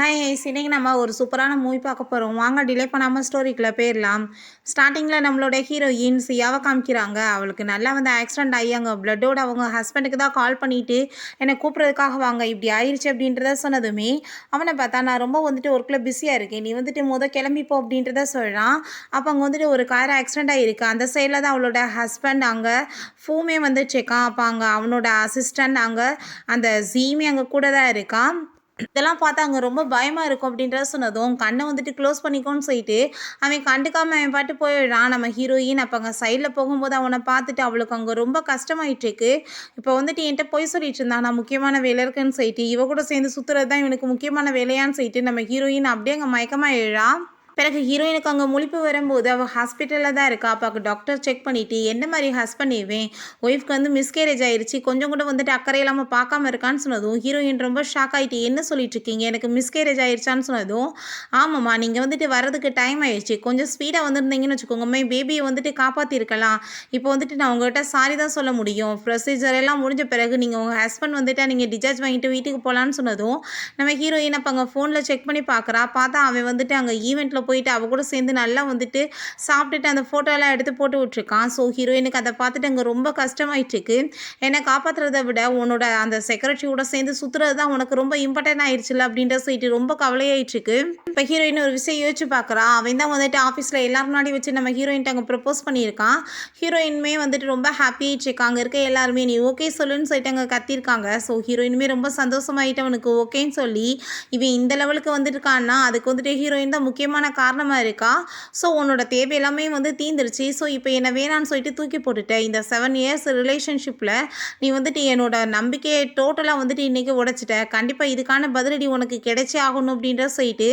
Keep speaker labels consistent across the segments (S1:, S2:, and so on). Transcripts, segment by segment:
S1: Hi highs இன்னைக்கு நம்ம ஒரு சூப்பரான மூவி பார்க்க போகிறோம். வாங்க டிலே பண்ணாமல் ஸ்டோரிக்குள்ளே போயிடலாம். ஸ்டார்டிங்கில் நம்மளோட ஹீரோயின் சியாவை காமிக்கிறாங்க. அவளுக்கு நல்லா வந்து ஆக்சிடென்ட் ஆகி அங்கே பிளட்டோட அவங்க ஹஸ்பண்டுக்கு தான் கால் பண்ணிவிட்டு என்னை கூப்பிட்றதுக்காக வாங்க இப்படி ஆயிடுச்சு அப்படின்றத சொன்னதுமே அவனை பார்த்தா நான் ரொம்ப வந்துட்டு ஒர்க்கில் பிஸியாக இருக்கேன், நீ வந்துட்டு கிளம்பிப்போ அப்படின்றத சொல்கிறான். அப்போ அங்கே வந்துட்டு ஒரு கார் ஆக்சிடென்ட் ஆகிருக்கு. அந்த சைடில் தான் அவளோட ஹஸ்பண்ட் அங்கே ஃபூமே வந்துட்டுருக்கான். அப்போ அங்கே அவனோட அசிஸ்டண்ட் அங்கே அந்த ஜீமே அங்கே கூட தான் இருக்கான். இதெல்லாம் பார்த்தா அங்கே ரொம்ப பயமாக இருக்கும் அப்படின்றத சொன்னதும் கண்ணை வந்துட்டு க்ளோஸ் பண்ணிக்கோன்னு சொல்லிட்டு அவன் கண்டுக்காமல் அவன் பாட்டு போயிடுறான். நம்ம ஹீரோயின் அப்போ அங்கே சைடில் போகும்போது அவனை பார்த்துட்டு அவளுக்கு அங்கே ரொம்ப கஷ்டமாயிட்டுருக்கு. இப்போ வந்துட்டு என்கிட்ட போய் சொல்லிட்டு இருந்தான், நான் முக்கியமான வேலை இருக்குன்னு சொல்லிட்டு இவ கூட சேர்ந்து சுற்றுறது தான் இவனுக்கு முக்கியமான வேலையான்னு சொல்லிட்டு நம்ம ஹீரோயின் அப்படியே அங்கே மயக்கமாக எழுறான். பிறகு ஹீரோயினுக்கு அங்கே முழிப்பு வரும்போது அவள் ஹாஸ்பிட்டலில் தான் இருக்கா. அப்போ டாக்டர் செக் பண்ணிவிட்டு என்ன மாதிரி ஹஸ்பண்ட் இவன் ஒய்ஃப்க்கு வந்து மிஸ்கேரேஜ் ஆயிடுச்சு, கொஞ்சம் கூட வந்துட்டு அக்கறை இல்லாமல் பார்க்காம இருக்கான்னு சொன்னதும் ஹீரோயின் ரொம்ப ஷாக் ஆகிட்டு என்ன சொல்லிட்டு இருக்கீங்க, எனக்கு மிஸ்கேரேஜ் ஆயிடுச்சான்னு சொன்னதும் ஆமாம்மா நீங்கள் வந்துட்டு வரதுக்கு டைம் ஆயிடுச்சு, கொஞ்சம் ஸ்பீடாக வந்திருந்தீங்கன்னு வச்சுக்கோங்கம்மா பேபியை வந்துட்டு காப்பாற்றிருக்கலாம். இப்போ வந்துட்டு நான் உங்கள்கிட்ட சாரி தான் சொல்ல முடியும், ப்ரொசீஜர் எல்லாம் முடிஞ்ச பிறகு நீங்கள் உங்கள் ஹஸ்பண்ட் வந்துட்டு நீங்கள் டிஸ்சார்ஜ் வாங்கிட்டு வீட்டுக்கு போகலான்னு சொன்னதும் நம்ம ஹீரோயின் அப்போ அங்கே ஃபோனில் செக் பண்ணி பார்த்தா அவன் வந்துட்டு அங்கே ஈவெண்ட்டில் போயிட்டு அவ கூட சேர்ந்து நல்லா வந்துட்டு சாப்பிட்டுட்டு அந்த ஃபோட்டோலாம் எடுத்து போட்டு விட்டுருக்கான். ஸோ ஹீரோயினுக்கு அதை பார்த்துட்டு அங்கே ரொம்ப கஷ்டமாயிட்டுருக்கு. என்னை காப்பாற்றுறதை விட உன்னோட அந்த செக்ரட்டரியோட சேர்ந்து சுற்றுறது தான் உனக்கு ரொம்ப இம்பார்ட்டன்ட் ஆயிடுச்சுல அப்படின்ற சொல்லிட்டு ரொம்ப கவலையாயிட்டுருக்கு. இப்போ ஹீரோயின் ஒரு விஷயம் யோசிச்சு பார்க்குறான். அவன் தான் வந்துட்டு ஆஃபீஸில் எல்லாரும் முன்னாடி வச்சு நம்ம ஹீரோயின்ட்டு அங்கே ப்ரப்போஸ் பண்ணியிருக்கான். ஹீரோயினுமே வந்துட்டு ரொம்ப ஹாப்பியாயிட்டுருக்கு. அங்கே இருக்க எல்லாருமே நீ ஓகே சொல்லுன்னு சொல்லிட்டு அங்கே கத்திருக்காங்க. ஸோ ஹீரோயினுமே ரொம்ப சந்தோஷமாயிட்டு அவனுக்கு ஓகேன்னு சொல்லி இவன் இந்த லெவலுக்கு வந்துட்டுருக்கான்னா அதுக்கு வந்துட்டு ஹீரோயின் தான் முக்கியமான காரணமாக இருக்கா. ஸோ உன்னோட தேவை எல்லாமே வந்து தீந்துருச்சு. ஸோ இப்போ என்னை வேணான்னு சொல்லிட்டு தூக்கி போட்டுட்டேன். இந்த 7 இயர்ஸ் ரிலேஷன்ஷிப்பில் நீ வந்துட்டு என்னோட நம்பிக்கையை டோட்டலாக வந்துட்டு இன்றைக்கி உடைச்சிட்ட. கண்டிப்பாக இதுக்கான பதிலடி உனக்கு கிடைச்சே ஆகணும் அப்படின்ற சொல்லிட்டு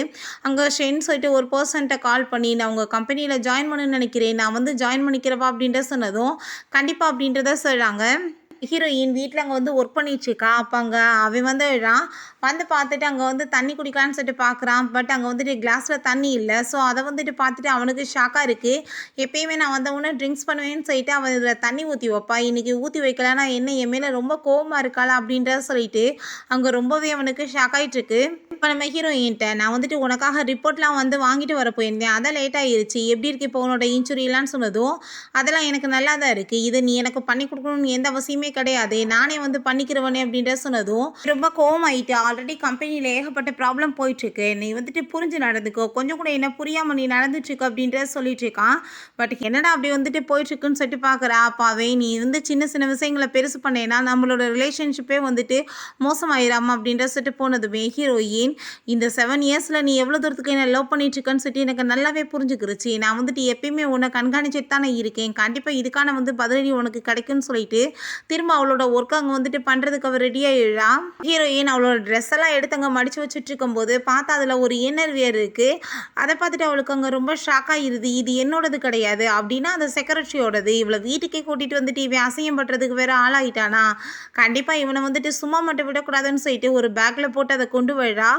S1: அங்கே ஷென் சொல்லிட்டு ஒரு பர்சன்ட்டை கால் பண்ணி நான் உங்கள் கம்பெனியில் ஜாயின் பண்ணணும்னு நினைக்கிறேன், நான் வந்து ஜாயின் பண்ணிக்கிறவா அப்படின்ற சொன்னதும் கண்டிப்பாக அப்படின்றத சொல்கிறாங்க. ஹீரோயின் வீட்டில் அங்கே வந்து ஒர்க் பண்ணிட்டுருக்கா. அப்போ அங்கே அவன் வந்து பார்த்துட்டு அங்கே வந்து தண்ணி குடிக்கலான்னு சொல்லிட்டு பார்க்குறான். பட் அங்கே வந்துட்டு கிளாஸில் தண்ணி இல்லை. ஸோ அதை வந்துட்டு பார்த்துட்டு அவனுக்கு ஷாக்காக இருக்குது. எப்பயுமே நான் வந்தவொடனே ட்ரிங்க்ஸ் பண்ணுவேன்னு சொல்லிட்டு அவன் இதில் தண்ணி ஊற்றி வைப்பா, இன்றைக்கி ஊற்றி வைக்கலன்னா என்ன என் மேலே ரொம்ப கோவமாக இருக்காளா அப்படின்றத சொல்லிட்டு அங்கே ரொம்பவே அவனுக்கு ஷாக் ஆகிட்டுருக்கு. இப்போ நம்ம ஹீரோயின்ட்ட நான் வந்துட்டு உனக்காக ரிப்போர்ட்லாம் வந்து வாங்கிட்டு வர போயிருந்தேன், அதான் லேட் ஆகிருச்சு, எப்படி இருக்குது இப்போ உன்னோட இன்சூரிலான்னு சொன்னதும் அதெல்லாம் எனக்கு நல்லா தான் இருக்குது, இது நீ எனக்கு பண்ணி கொடுக்கணும்னு எந்த அவசியமே கிடையாது, நானே வந்து பண்ணிக்கிறவனே அப்படின்ற சொன்னதும் ரொம்ப கோவமாயிட்டு ஆல்ரெடி கம்பெனியில் ஏகப்பட்ட ப்ராப்ளம் போயிட்டுருக்கு, நீ வந்துட்டு புரிஞ்சு நடந்துக்கோ, கொஞ்சம் கூட என்ன புரியாமல் நீ நடந்துட்டுருக்கு அப்படின்ற சொல்லிட்டு இருக்கான். பட் என்னடா அப்படி வந்துட்டு போயிட்டுருக்குன்னு சொல்லிட்டு பார்க்குறா. அப்பாவே நீ வந்து சின்ன சின்ன விஷயங்களை பெருசு பண்ணேன்னா நம்மளோட ரிலேஷன்ஷிப்பே வந்துட்டு மோசமாயிராமா அப்படின்ற சொல்லிட்டு போனதுமே ஹீரோயின் இந்த 7 இயர்ஸில் நீ எவ்வளோ தூரத்துக்கு என்ன லவ் பண்ணிட்டுருக்கன்னு சொல்லிட்டு எனக்கு நல்லாவே புரிஞ்சுக்கிருச்சு, நான் வந்துட்டு எப்பயுமே உன்னை கண்காணிச்சுட்டு தானே இருக்கேன், கண்டிப்பாக இதுக்கான வந்து பதிலடி உனக்கு கிடைக்குன்னு சொல்லிட்டு திரும்ப அவளோட ஒர்க் அங்கே வந்துட்டு பண்ணுறதுக்கு அவள் ரெடியாகிடுறா. ஹீரோயின் அவளோட ட்ரெஸ் எல்லாம் எடுத்து அங்கே மடித்து வச்சுட்டு இருக்கும்போது பார்த்தா அதில் ஒரு இன்னர் வியர் இருக்குது. அதை பார்த்துட்டு அவளுக்கு அங்கே ரொம்ப ஷாக் ஆகிடுது, இது என்னோடது கிடையாது அப்படின்னா அந்த செக்ரட்டரியோடது, இவளை வீட்டுக்கே கூட்டிகிட்டு வந்துட்டு இவன் அசிங்கம் பண்ணுறதுக்கு வேறு ஆளாகிட்டானா, கண்டிப்பாக இவனை வந்துட்டு சும்மா மட்டும் விடக்கூடாதுன்னு சொல்லிட்டு ஒரு பேக்கில் போட்டு அதை கொண்டு வரா.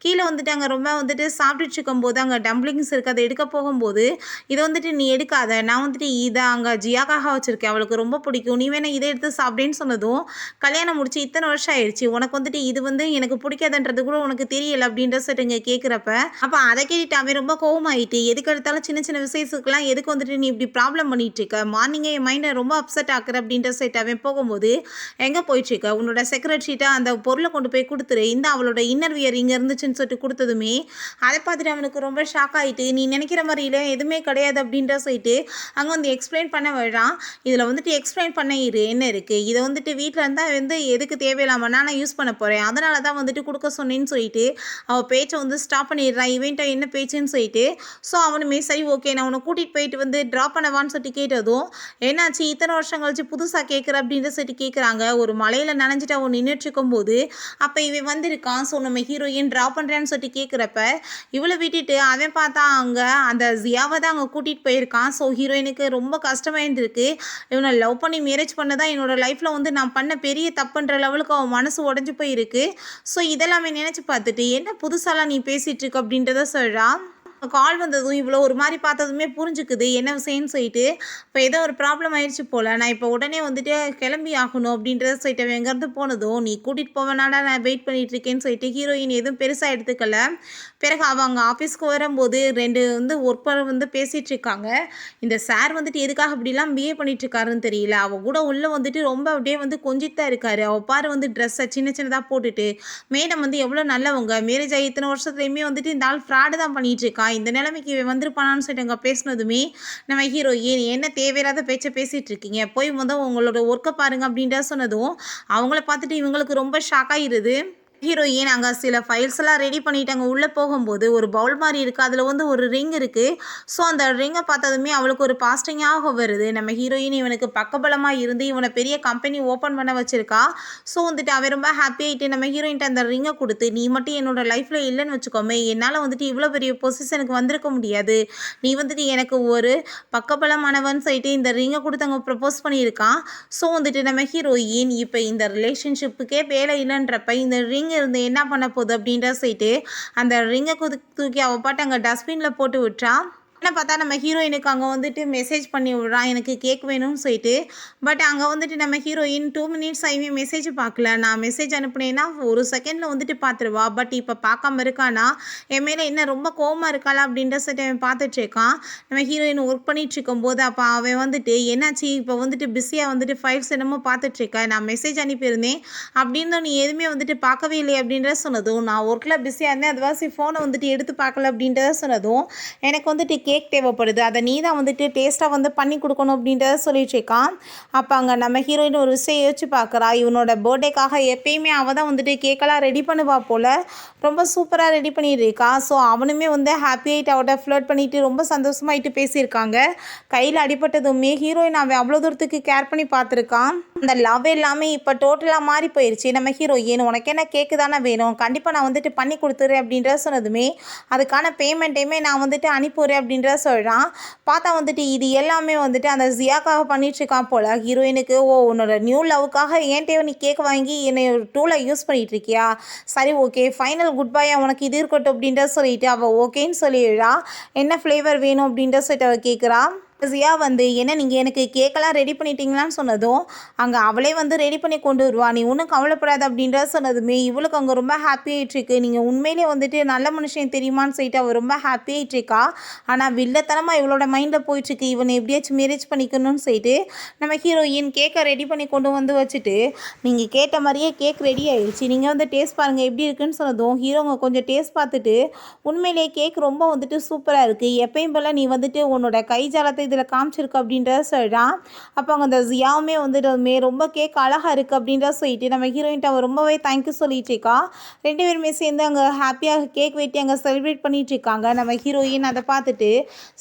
S1: கீழே வந்துட்டு அங்கே ரொம்ப வந்துட்டு சாப்பிட்டுட்டு இருக்கும்போது அங்கே டம்ப்ளிங்ஸ் இருக்குது, அதை எடுக்க போகும்போது இதை வந்துட்டு நீ எடுக்காத, நான் வந்துட்டு இதை அங்கே ஜியாக்காக வச்சுருக்கேன், அவளுக்கு ரொம்ப பிடிக்கும், நீ வேணா இதை எடுத்து சாப்பிட்டேன்னு சொன்னதும் கல்யாணம் முடிச்சு இத்தனை வருஷம் ஆயிடுச்சு, உனக்கு வந்துட்டு இது வந்து எனக்கு பிடிக்காதுன்றது கூட உனக்கு தெரியல அப்படின்ற சொல்லிட்டு கேட்குறப்ப அப்போ அதை கேட்டுட்டு அவன் ரொம்ப கோவமாயிட்டு எதுக்கு எடுத்தாலும் சின்ன சின்ன விஷயத்துக்குலாம் எதுக்கு வந்துட்டு நீ இப்படி ப்ராப்ளம் பண்ணிட்டு இருக்க, மார்னிங்கே என் மைண்டை ரொம்ப அப்செட் ஆக்குற அப்படின்ற சொல்லிட்டு அவன் போகும்போது எங்கே போயிட்டுருக்க, உன்னோட செக்ரட்டரிட்ட அந்த பொருளை கொண்டு போய் கொடுத்துரு, இந்த அவளோட இன்னர் வியர் இங்கே இருந்துச்சுன்னு சொல்லிட்டு கொடுத்ததுமே அதை பார்த்துட்டு அவனுக்கு ரொம்ப ஷாக் ஆகிட்டு நீ நினைக்கிற மாதிரி இல்லை எதுவுமே கிடையாது அப்படின்ற சொல்லிட்டு அங்கே வந்து எக்ஸ்பிளைன் பண்ண வர்றான். இதில் வந்துட்டு எக்ஸ்பிளைன் பண்ண என்ன இருக்குது, இதை வந்துட்டு வீட்டில் இருந்தால் வந்து எதுக்கு தேவையில்லாமல் நான் யூஸ் பண்ண போகிறேன், அதனால தான் வந்துட்டு கொடுக்க சொன்னேன்னு சொல்லிட்டு அவள் பேச்சை வந்து ஸ்டாப் பண்ணிடுறான். இவன்ட்ட என்ன பேச்சுன்னு சொல்லிட்டு ஸோ அவனுமே சரி ஓகே நான் உன்னை கூட்டிகிட்டு போயிட்டு வந்து ட்ராப் பண்ணவான்னு சொல்லிட்டு கேட்டதும் என்னாச்சு இத்தனை வருஷம் கழிச்சு புதுசாக கேட்குற அப்படின்ற சொல்லிட்டு கேட்குறாங்க. ஒரு மலையில் நனைஞ்சிட்டு அவன் நின்றுட்டு இருக்கும்போது அப்போ இவன் வந்திருக்கான். ஸோ நம்ம ஹீரோயின் ட்ராப் பண்ணுறேன்னு சொல்லிட்டு கேட்குறப்ப இவளை விட்டுட்டு அவன் பார்த்தா அங்கே அந்த ஜியாவை தான் அங்கே கூட்டிகிட்டு போயிருக்கான். ஸோ ஹீரோயினுக்கு ரொம்ப கஷ்டமாக இருந்திருக்கு, இவனை லவ் பண்ணி மேரேஜ் பண்ணதான் என்னோட லைஃப்பில் வந்து நான் பண்ண பெரிய தப்புன்ற லெவலுக்கு அவன் மனசு உடஞ்சி போயிருக்கு. ஸோ இதெல்லாமே நினச்சி பார்த்துட்டு என்ன புதுசாலாம் நீ பேசிகிட்டு இருக்க அப்படின்றத சொல்கிறான். கால் வந்ததும் இவ்வளோ ஒரு மாரி பார்த்ததுமே புரிஞ்சுக்குது. என்ன விஷயம்னு சொல்லிட்டு, இப்ப ஏதோ ஒரு ப்ராப்ளம் ஆயிடுச்சு போல. நான் இப்ப உடனே வந்துட்டு கிளம்பி ஆகணும் அப்படின்றத சொல்லிட்டு அவன் எங்கேருந்து போனதும், "நீ கூட்டிட்டு போவேனாடா நான் வெயிட் பண்ணிட்டு இருக்கேன்னு" சொல்லிட்டு ஹீரோயின் எதுவும் பெருசா எடுத்துக்கல. பிறகு அவங்க ஆஃபீஸ்க்கு வரும்போது 2 ஒர்க் பேசிட்டு இருக்காங்க. இந்த சார் வந்துட்டு எதுக்காக இப்படிலாம் பிஹேவ் பண்ணிட்டு இருக்காருன்னு தெரியல. அவ கூட உள்ள வந்துட்டு ரொம்ப அப்படியே கொஞ்சிட்டு தான் இருக்காரு. அவ பாரு ட்ரெஸ்ஸ சின்ன சின்னதா போட்டுட்டு, மேடம் எவ்வளோ நல்லவங்க. மேரேஜ் ஆகி இத்தனை வருஷத்துலயுமே வந்துட்டு இந்த ஆள் ஃப்ராடு தான் பண்ணிட்டு இருக்கான். இந்த நிலைமைக்கு இவன் வந்திருப்பானான்னு சொல்லிட்டு அங்க பேசினதுமே, நம்ம ஹீரோயின் என்ன தேவையில்லாத பேச்ச பேசிட்டு இருக்கீங்க. போய் உங்களோட ஒர்க்க பாருங்க அப்படின்ட்டு சொன்னதும், அவங்கள பார்த்துட்டு இவங்களுக்கு ரொம்ப ஷாக் ஆயிருது. ஹீரோயின் அங்க சில ஃபைல்ஸ் எல்லாம் ரெடி பண்ணிட்டு அங்க உள்ள போகும்போது, ஒரு பவுல் மாரி இருக்கு. அதுல ஒரு ரிங் இருக்கு. ஸோ அந்த ரிங்க பார்த்ததுமே அவளுக்கு ஒரு பாசிட்டிவ் ஞாபகம் வருது. நம்ம ஹீரோயின் இவனுக்கு பக்கபலமா இருந்து இவன பெரிய கம்பெனி ஓப்பன் பண்ண வச்சிருக்கா. ஸோ அவன் ரொம்ப ஹாப்பி ஆயிட்டு நம்ம ஹீரோயின்ட்ட அந்த ரிங்க குடுத்து, "நீ மட்டும் என்னோட லைஃப்ல இல்லன்னு வச்சுக்கோமே, என்னால இவ்ளோ பெரிய பொசிஷனுக்கு வந்திருக்க முடியாது. நீ எனக்கு ஒரு பக்கபலமானவன்னு" சொல்லிட்டு இந்த ரிங்க குடுத்து அங்க ப்ரப்போஸ் பண்ணியிருக்கான். ஸோ நம்ம ஹீரோயின் இப்ப இந்த ரிலேஷன்ஷிப்புக்கே வேலை இல்லன்றப்ப இந்த ரிங் இருந்து என்ன பண்ண போகுது அப்படின்ற சொல்லிட்டு அந்த ரிங்கை தூக்கி அவ பாட்டு அங்கே டஸ்ட்பினில் போட்டு விட்டுறா. என்ன பார்த்தா நம்ம ஹீரோயினுக்கு அங்கே மெசேஜ் பண்ணி விடுறான், எனக்கு கேக் வேணும்னு சொல்லிட்டு. பட் அங்கே நம்ம ஹீரோயின் 2 மினிட்ஸ் ஆகியுமே மெசேஜ் பார்க்கல. நான் மெசேஜ் அனுப்புனேன்னா ஒரு செகண்டில் பார்த்துருவா. பட் இப்போ பார்க்காம இருக்கானா, என் மேலே என்ன ரொம்ப கோவமாக இருக்காளா அப்படின்ற சொல்லிட்டு அவன் பார்த்துட்ருக்கான். நம்ம ஹீரோயின் ஒர்க் பண்ணிட்டு இருக்கும்போது அப்போ அவன் என்னாச்சு இப்போ பிஸியாக ஃபைல்ஸ் என்னமோ பார்த்துட்ருக்க, நான் மெசேஜ் அனுப்பியிருந்தேன் அப்படின்னு நீ எதுவுமே பார்க்கவே இல்லை அப்படின்ற சொன்னதும், நான் ஒர்க்கில் பிஸியாக இருந்தேன் அதுவாசி ஃபோனை எடுத்து பார்க்கல அப்படின்றத சொன்னதும், எனக்கு கேக் தேவைப்படுது, அதை நீ தான் டேஸ்ட்டாக பண்ணி கொடுக்கணும் அப்படின்றத சொல்லிட்டு இருக்கான். அப்போ அங்கே நம்ம ஹீரோயின் ஒரு விஷயம் யோசிச்சு பார்க்குறா. இவனோட பர்த்டேக்காக எப்பயுமே அவள் தான் கேக்கெல்லாம் ரெடி பண்ணுவா போல், ரொம்ப சூப்பராக ரெடி பண்ணிட்டு இருக்கா. ஸோ அவனுமே ஹாப்பி ஆகிட்டு அவட்ட ஃப்ளர்ட் பண்ணிட்டு ரொம்ப சந்தோஷமாயிட்டு பேசியிருக்காங்க. கையில் அடிபட்டதுமே ஹீரோயின் அவன் அவ்வளோ தூரத்துக்கு கேர் பண்ணி பார்த்துருக்கான். அந்த லவ் எல்லாமே இப்போ டோட்டலாக மாறி போயிடுச்சு. நம்ம ஹீரோயின், உனக்கு என்ன கேக்கு தானே வேணும், கண்டிப்பாக நான் பண்ணி கொடுத்துறேன் அப்படின்ற சொன்னதுமே, அதுக்கான பேமெண்ட்டையுமே நான் அனுப்பிடுறேன் அப்படின்ற சொல்கிறான். பார்த்தா இது எல்லாமே அந்த ஜியாக்காக பண்ணிட்டுருக்கான் போல். ஹீரோயினுக்கு, ஓ உன்னோட நியூ லவ்வுக்காக ஏன்ட்டே நீ கேக் வாங்கி என்னை ஒரு டூலாக யூஸ் பண்ணிகிட்டு இருக்கியா, சரி ஓகே ஃபைனல் குட் பாயா உனக்கு இது இருக்கட்டும் அப்படின்ற சொல்லிட்டு அவள் ஓகேன்னு சொல்லிடுறா. என்ன ஃப்ளேவர் வேணும் அப்படின்ற சொல்லிட்டு அவள் கேட்குறா. ஜியா என்ன நீங்கள் எனக்கு கேக்கெல்லாம் ரெடி பண்ணிட்டீங்களான்னு சொன்னதும், அங்கே அவளே ரெடி பண்ணி கொண்டு வருவா, நீ ஒன்றும் கவலைப்படாத அப்படின்ற சொன்னதுமே இவளுக்கு அங்கே ரொம்ப ஹாப்பி ஆகிட்டுருக்கு. நீங்கள் உண்மையிலே நல்ல மனுஷன் தெரியுமான்னு சொல்லிட்டு அவள் ரொம்ப ஹாப்பி ஆகிட்டுருக்கா. ஆனால் வில்லத்தனமாக இவளோட மைண்டில் போயிட்டுருக்கு, இவனை எப்படியாச்சும் மேரேஜ் பண்ணிக்கணும்னு சொல்லிட்டு நம்ம ஹீரோயின் கேக்கை ரெடி பண்ணி கொண்டு வச்சுட்டு, நீங்கள் கேட்ட மாதிரியே கேக் ரெடி ஆகிடுச்சு, நீங்கள் டேஸ்ட் பாருங்கள் எப்படி இருக்குன்னு சொன்னதும், ஹீரோங்க கொஞ்சம் டேஸ்ட் பார்த்துட்டு, உண்மையிலே கேக் ரொம்ப சூப்பராக இருக்குது, எப்பயும் போல் நீ உன்னோட கை ஜாலத்தை இதில் காமிச்சிருக்கு அப்படின்றத சொல்கிறான். அப்போ அவங்க அந்த ஜியாவுமே ரொம்ப கேக் அழகாக இருக்குது அப்படின்றத சொல்லிட்டு நம்ம ஹீரோயின்ட்ட அவள் ரொம்பவே தேங்க்யூ சொல்லிட்டு இருக்கா. 2 பேருமே சேர்ந்து அங்கே ஹாப்பியாக கேக் வெட்டி அங்கே செலிப்ரேட் பண்ணிட்டு இருக்காங்க. நம்ம ஹீரோயின் அதை பார்த்துட்டு,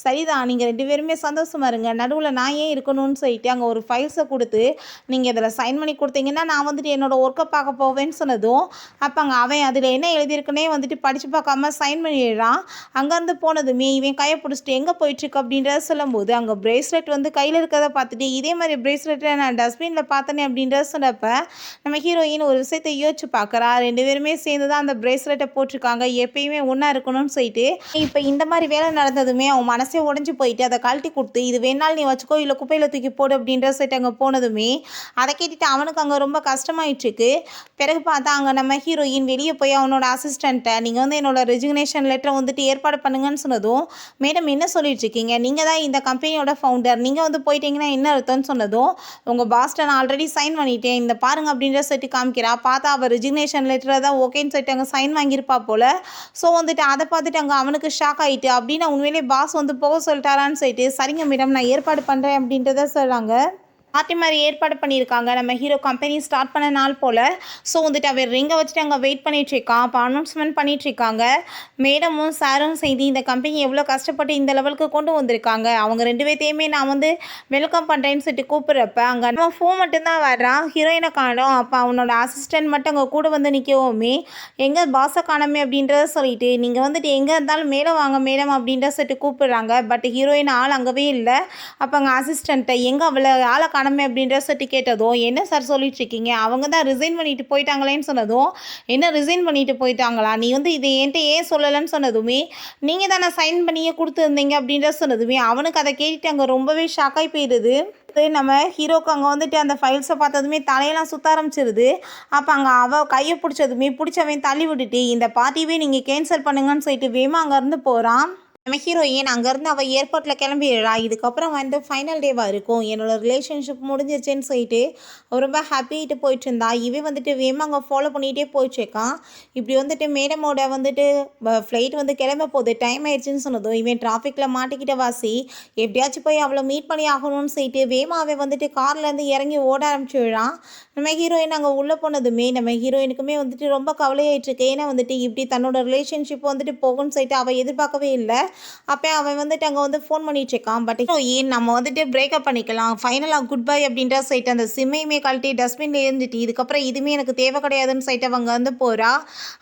S1: சரிதான் நீங்கள் 2 பேருமே சந்தோஷமாக இருங்க, நடுவில் நான் ஏன் இருக்கணும்னு சொல்லிட்டு அங்கே ஒரு ஃபைல்ஸை கொடுத்து, நீங்கள் இதில் சைன் பண்ணி கொடுத்தீங்கன்னா நான் என்னோட ஒர்க்கை பார்க்க போவேன்னு சொன்னதும், அப்போ அங்கே அவன் அதில் என்ன எழுதியிருக்குன்னே படித்து பார்க்காம சைன் பண்ணிடுறான். அங்கேருந்து போனதுமே இவன் கையை பிடிச்சிட்டு எங்கே போயிட்டுருக்கு அப்படின்றத சொல்லும்போது, அங்கே பிரேஸ்லெட் கையில் இருக்கிறத பார்த்துட்டு, இதே மாதிரி பிரேஸ்லெட்டை நான் டஸ்ட்பினில் பார்த்தனே அப்படின்றத சொன்னப்ப நம்ம ஹீரோயின் ஒரு விஷயத்தை யோசிச்சு பார்க்குறா. 2 பேருமே சேர்ந்து தான் அந்த பிரேஸ்லெட்டை போட்டிருக்காங்க, எப்பயுமே ஒன்றா இருக்கணும்னு சொல்லிட்டு. இப்போ இந்த மாதிரி வேலை நடந்ததுமே அவன் மனசே உடஞ்சி போயிட்டு அதை கழட்டி கொடுத்து, இது வேணாலும் நீ வச்சுக்கோ இல்லை குப்பையில் தூக்கி போடு அப்படின்ற சொல்லிட்டு அங்கே போனதுமே அதை கேட்டுட்டு அவனுக்கு அங்கே ரொம்ப கஷ்டமாயிட்டுருக்கு. பிறகு பார்த்தா அங்கே நம்ம ஹீரோயின் வெளியே போய் அவனோட அசிஸ்டண்ட்டை, நீங்கள் என்னோட ரெசிக்னேஷன் லெட்டரை ஏற்பாடு பண்ணுங்கன்னு சொன்னதும், மேடம் என்ன சொல்லிட்டு இருக்கீங்க, நீங்கள் தான் இந்த கம்பெனியோட ஃபவுண்டர், நீங்கள் போயிட்டீங்கன்னா என்ன அர்த்தம்னு சொன்னதும், உங்கள் பாஸ்ட்டை நான் ஆல்ரெடி சைன் பண்ணிட்டேன், இந்த பாருங்க அப்படின்ற சொல்லிட்டு காமிக்கிறா. பார்த்தா அவள் ரெசிக்னேஷன் லெட்டரை தான் ஓகேன்னு சொல்லிட்டு அங்கே சைன் வாங்கியிருப்பா போல். ஸோ அதை பார்த்துட்டு அங்கே அவனுக்கு ஷாக் ஆகிட்டு, அப்படின்னா உண்மையிலே பாஸ் போக சொல்லிட்டாரான்னு சொல்லிட்டு, சரிங்க மேடம் நான் ஏற்பாடு பண்ணுறேன் அப்படின்றத சொல்கிறாங்க. பார்ட்டி மாதிரி ஏற்பாடு பண்ணியிருக்காங்க. நம்ம ஹீரோ கம்பெனி ஸ்டார்ட் பண்ண நாள் போல். ஸோ அவர் ரிங்கை வச்சுட்டு அங்கே வெயிட் பண்ணிகிட்ருக்கான். அப்போ அனௌன்ஸ்மெண்ட் பண்ணிகிட்ருக்காங்க. மேடமும் சாரும் செய்தி இந்த கம்பெனி எவ்வளோ கஷ்டப்பட்டு இந்த லெவலுக்கு கொண்டு வந்திருக்காங்க, அவங்க 2 பேர்த்தையுமே நான் வெல்கம் பண்ணுறேன்னு சொல்லிட்டு கூப்பிட்றப்ப அங்கே நம்ம ஃபோன் மட்டும்தான் வர்றான், ஹீரோயினை காணோம். அப்போ அவனோட அசிஸ்டன்ட் மட்டும் அங்கே கூட நிற்கவுமே, எங்கே பாஸை காணமே அப்படின்றத சொல்லிட்டு, நீங்கள் எங்கே இருந்தாலும் மேலே வாங்க மேடம் அப்படின்ற சொல்லிட்டு கூப்பிடுறாங்க. பட் ஹீரோயின் ஆள் அங்கவே இல்லை. அப்போ அங்கே அசிஸ்டண்ட்டை எங்கே அவளை ஆளை காணுமே அப்படின்ற சொல்லிட்டு கேட்டதும், என்ன சார் சொல்லிட்டு இருக்கீங்க? அவங்க தான் ரிசைன் பண்ணிட்டு போயிட்டாங்களேன்னு சொன்னதும், என்ன ரிசைன் பண்ணிட்டு போயிட்டாங்களா? நீ வந்து இது என்கிட்ட ஏன் சொல்லலன்னு சொன்னதுமே, நீங்க தானே சைன் பண்ணியே குடுத்துருந்தீங்க அப்படின்ற சொன்னதுமே, அவனுக்கு அத கேட்டுட்டு அங்க ரொம்பவே ஷாக் ஆயி போயிருது. நம்ம ஹீரோக்கு அங்க வந்துட்டு அந்த ஃபைல்ஸ பார்த்ததுமே தலையெல்லாம் சுத்த ஆரம்பிச்சிருது. அப்ப அங்க அவ கைய புடிச்சதுமே, புடிச்சவன் தள்ளி விட்டுட்டு, இந்த பார்ட்டியவே நீங்க கேன்சல் பண்ணுங்கன்னு சொல்லிட்டு வேகமா அங்கருந்து போறான். நம்ம ஹீரோயின் அங்கேருந்து அவள் ஏர்போர்ட்டில் கிளம்பிடுறா. இதுக்கப்புறம் வந்து ஃபைனல் டேவாக இருக்கும், என்னோட ரிலேஷன்ஷிப் முடிஞ்சிருச்சுன்னு சொல்லிட்டு அவ ரொம்ப ஹாப்பியாகிட்டு போயிட்டு இருந்தா. இவன் வந்துட்டு வேகமாக அங்கே ஃபாலோ பண்ணிகிட்டே போயிட்டுருக்கான். இப்படி வந்துட்டு மேடமோட வந்துட்டு ஃப்ளைட் வந்து கிளம்ப போகுது, டைம் ஆயிடுச்சுன்னு சொன்னதும் இவன் டிராஃபிக்கில் மாட்டிக்கிட்ட வாசி எப்படியாச்சும் போய் அவளை மீட் பண்ணி ஆகணும்னு சொல்லிட்டு வேகமாக அவன் வந்துட்டு கார்லேருந்து இறங்கி ஓட ஆரம்பிச்சிடுறான். நம்ம ஹீரோயின் அங்கே உள்ளே போனதுமே நம்ம ஹீரோயினுக்குமே வந்துட்டு ரொம்ப கவலையாயிட்டுருக்கு. ஏன்னா வந்துட்டு இப்படி தன்னோட ரிலேஷன்ஷிப் வந்துட்டு போகும்னு சொல்லிட்டு அவள் எதிர்பார்க்கவே இல்லை. அப்போ அவன் வந்துட்டு அங்கே வந்து ஃபோன் பண்ணிட்டு இருக்கான். பட் ஏன் நம்ம வந்துட்டு பிரேக்கப் பண்ணிக்கலாம், ஃபைனலாக குட் பை அப்படின்ற சைட்டு அந்த சிம்மையுமே கழட்டி டஸ்ட்பின்ல இருந்துட்டு இதுக்கப்புறம் இதுவுமே எனக்கு தேவை கிடையாதுன்னு சைட்டு அவங்க வந்து போகிறா.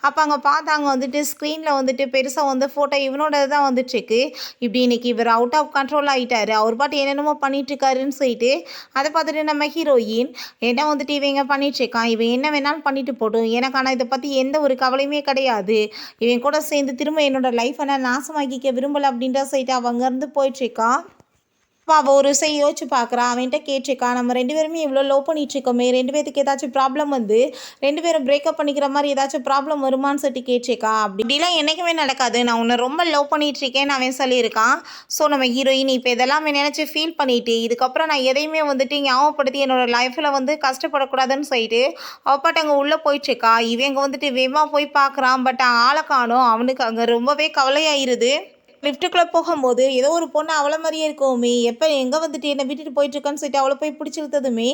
S1: அப்போ அங்கே பார்த்தாங்க வந்துட்டு ஸ்க்ரீனில் வந்துட்டு பெருசாக வந்து ஃபோட்டோ இவனோட தான் வந்துட்டுருக்கு. இப்படி இன்னைக்கு இவர் அவுட் ஆஃப் கண்ட்ரோல் ஆகிட்டாரு, அவர் பாட்டு என்னென்னமோ பண்ணிட்டு இருக்காருன்னு சொல்லிட்டு அதை பார்த்துட்டு நம்ம ஹீரோயின் என்ன வந்துட்டு இவங்க பண்ணிட்டு இருக்கான், இவன் என்ன வேணாலும் பண்ணிட்டு போட்டும், எனக்கு ஆனால் இதை பற்றி எந்த ஒரு கவலையுமே கிடையாது, இவன் கூட சேர்ந்து திரும்ப என்னோட லைஃப்பை நான் நாசமாக்கிக்க விரும்பலை அப்படின்ற சைட்டு அவ அங்கேருந்து போயிட்டுருக்கா. அப்போ அவள் ஒரு யோசிச்சு பார்க்குறா. அவன்கிட்ட கேட்டிருக்கா, நம்ம 2 பேருமே இவ்வளோ லவ் பண்ணிட்டுருக்கோமே, 2 பேருக்கு ஏதாச்சும் ப்ராப்ளம் வந்து 2 பேரும் பிரேக்கப் பண்ணிக்கிற மாதிரி ஏதாச்சும் ப்ராப்ளம் வருமானு சொல்லிட்டு கேட்டிருக்கா. அப்படிலாம் என்றைக்குமே நடக்காது, நான் உன்னை ரொம்ப லவ் பண்ணிகிட்ருக்கேன்னு அவன் சொல்லியிருக்கான். ஸோ நம்ம ஹீரோயின் இப்போ இதெல்லாம் நினச்சி ஃபீல் பண்ணிவிட்டு இதுக்கப்புறம் நான் எதையுமே வந்துட்டு ஞாபகப்படுத்தி என்னோடய லைஃப்பில் வந்து கஷ்டப்படக்கூடாதுன்னு சொல்லிட்டு அவப்பாட்டு அங்கே உள்ளே போயிட்டுருக்கா. இவங்க வந்துட்டு வேகமாக போய் பார்க்குறான். பட் ஆளை காணோம். அவனுக்கு அங்கே ரொம்பவே கவலையாயிருது. லிஃப்ட்டுக்குள்ளே போகும்போது ஏதோ ஒரு பொண்ணு அவளை மாதிரியே இருக்கோமே, எப்போ எங்கே வந்துட்டு என்னை விட்டுட்டு போயிட்டுருக்கான்னு சொல்லிட்டு அவளை போய் பிடிச்சி இழுத்ததுமே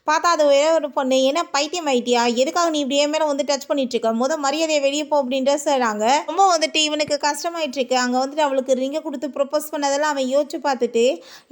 S1: பார்த்தா அது வேற ஒரு பொண்ணு. ஏன்னா பைத்தியம் ஆயிட்டியா, எதுக்காக நீ இப்படி என் மேலே வந்து டச் பண்ணிட்டுருக்க, மரியாதையை வெளியே போ அப்படின்ற சொல்கிறாங்க. ரொம்ப வந்துட்டு இவனுக்கு கஷ்டமாயிட்டுருக்கு. அங்கே வந்துட்டு அவளுக்கு ரிங்கை கொடுத்து ப்ரொப்போஸ் பண்ணதெல்லாம் அவன் யோசிச்சு பார்த்துட்டு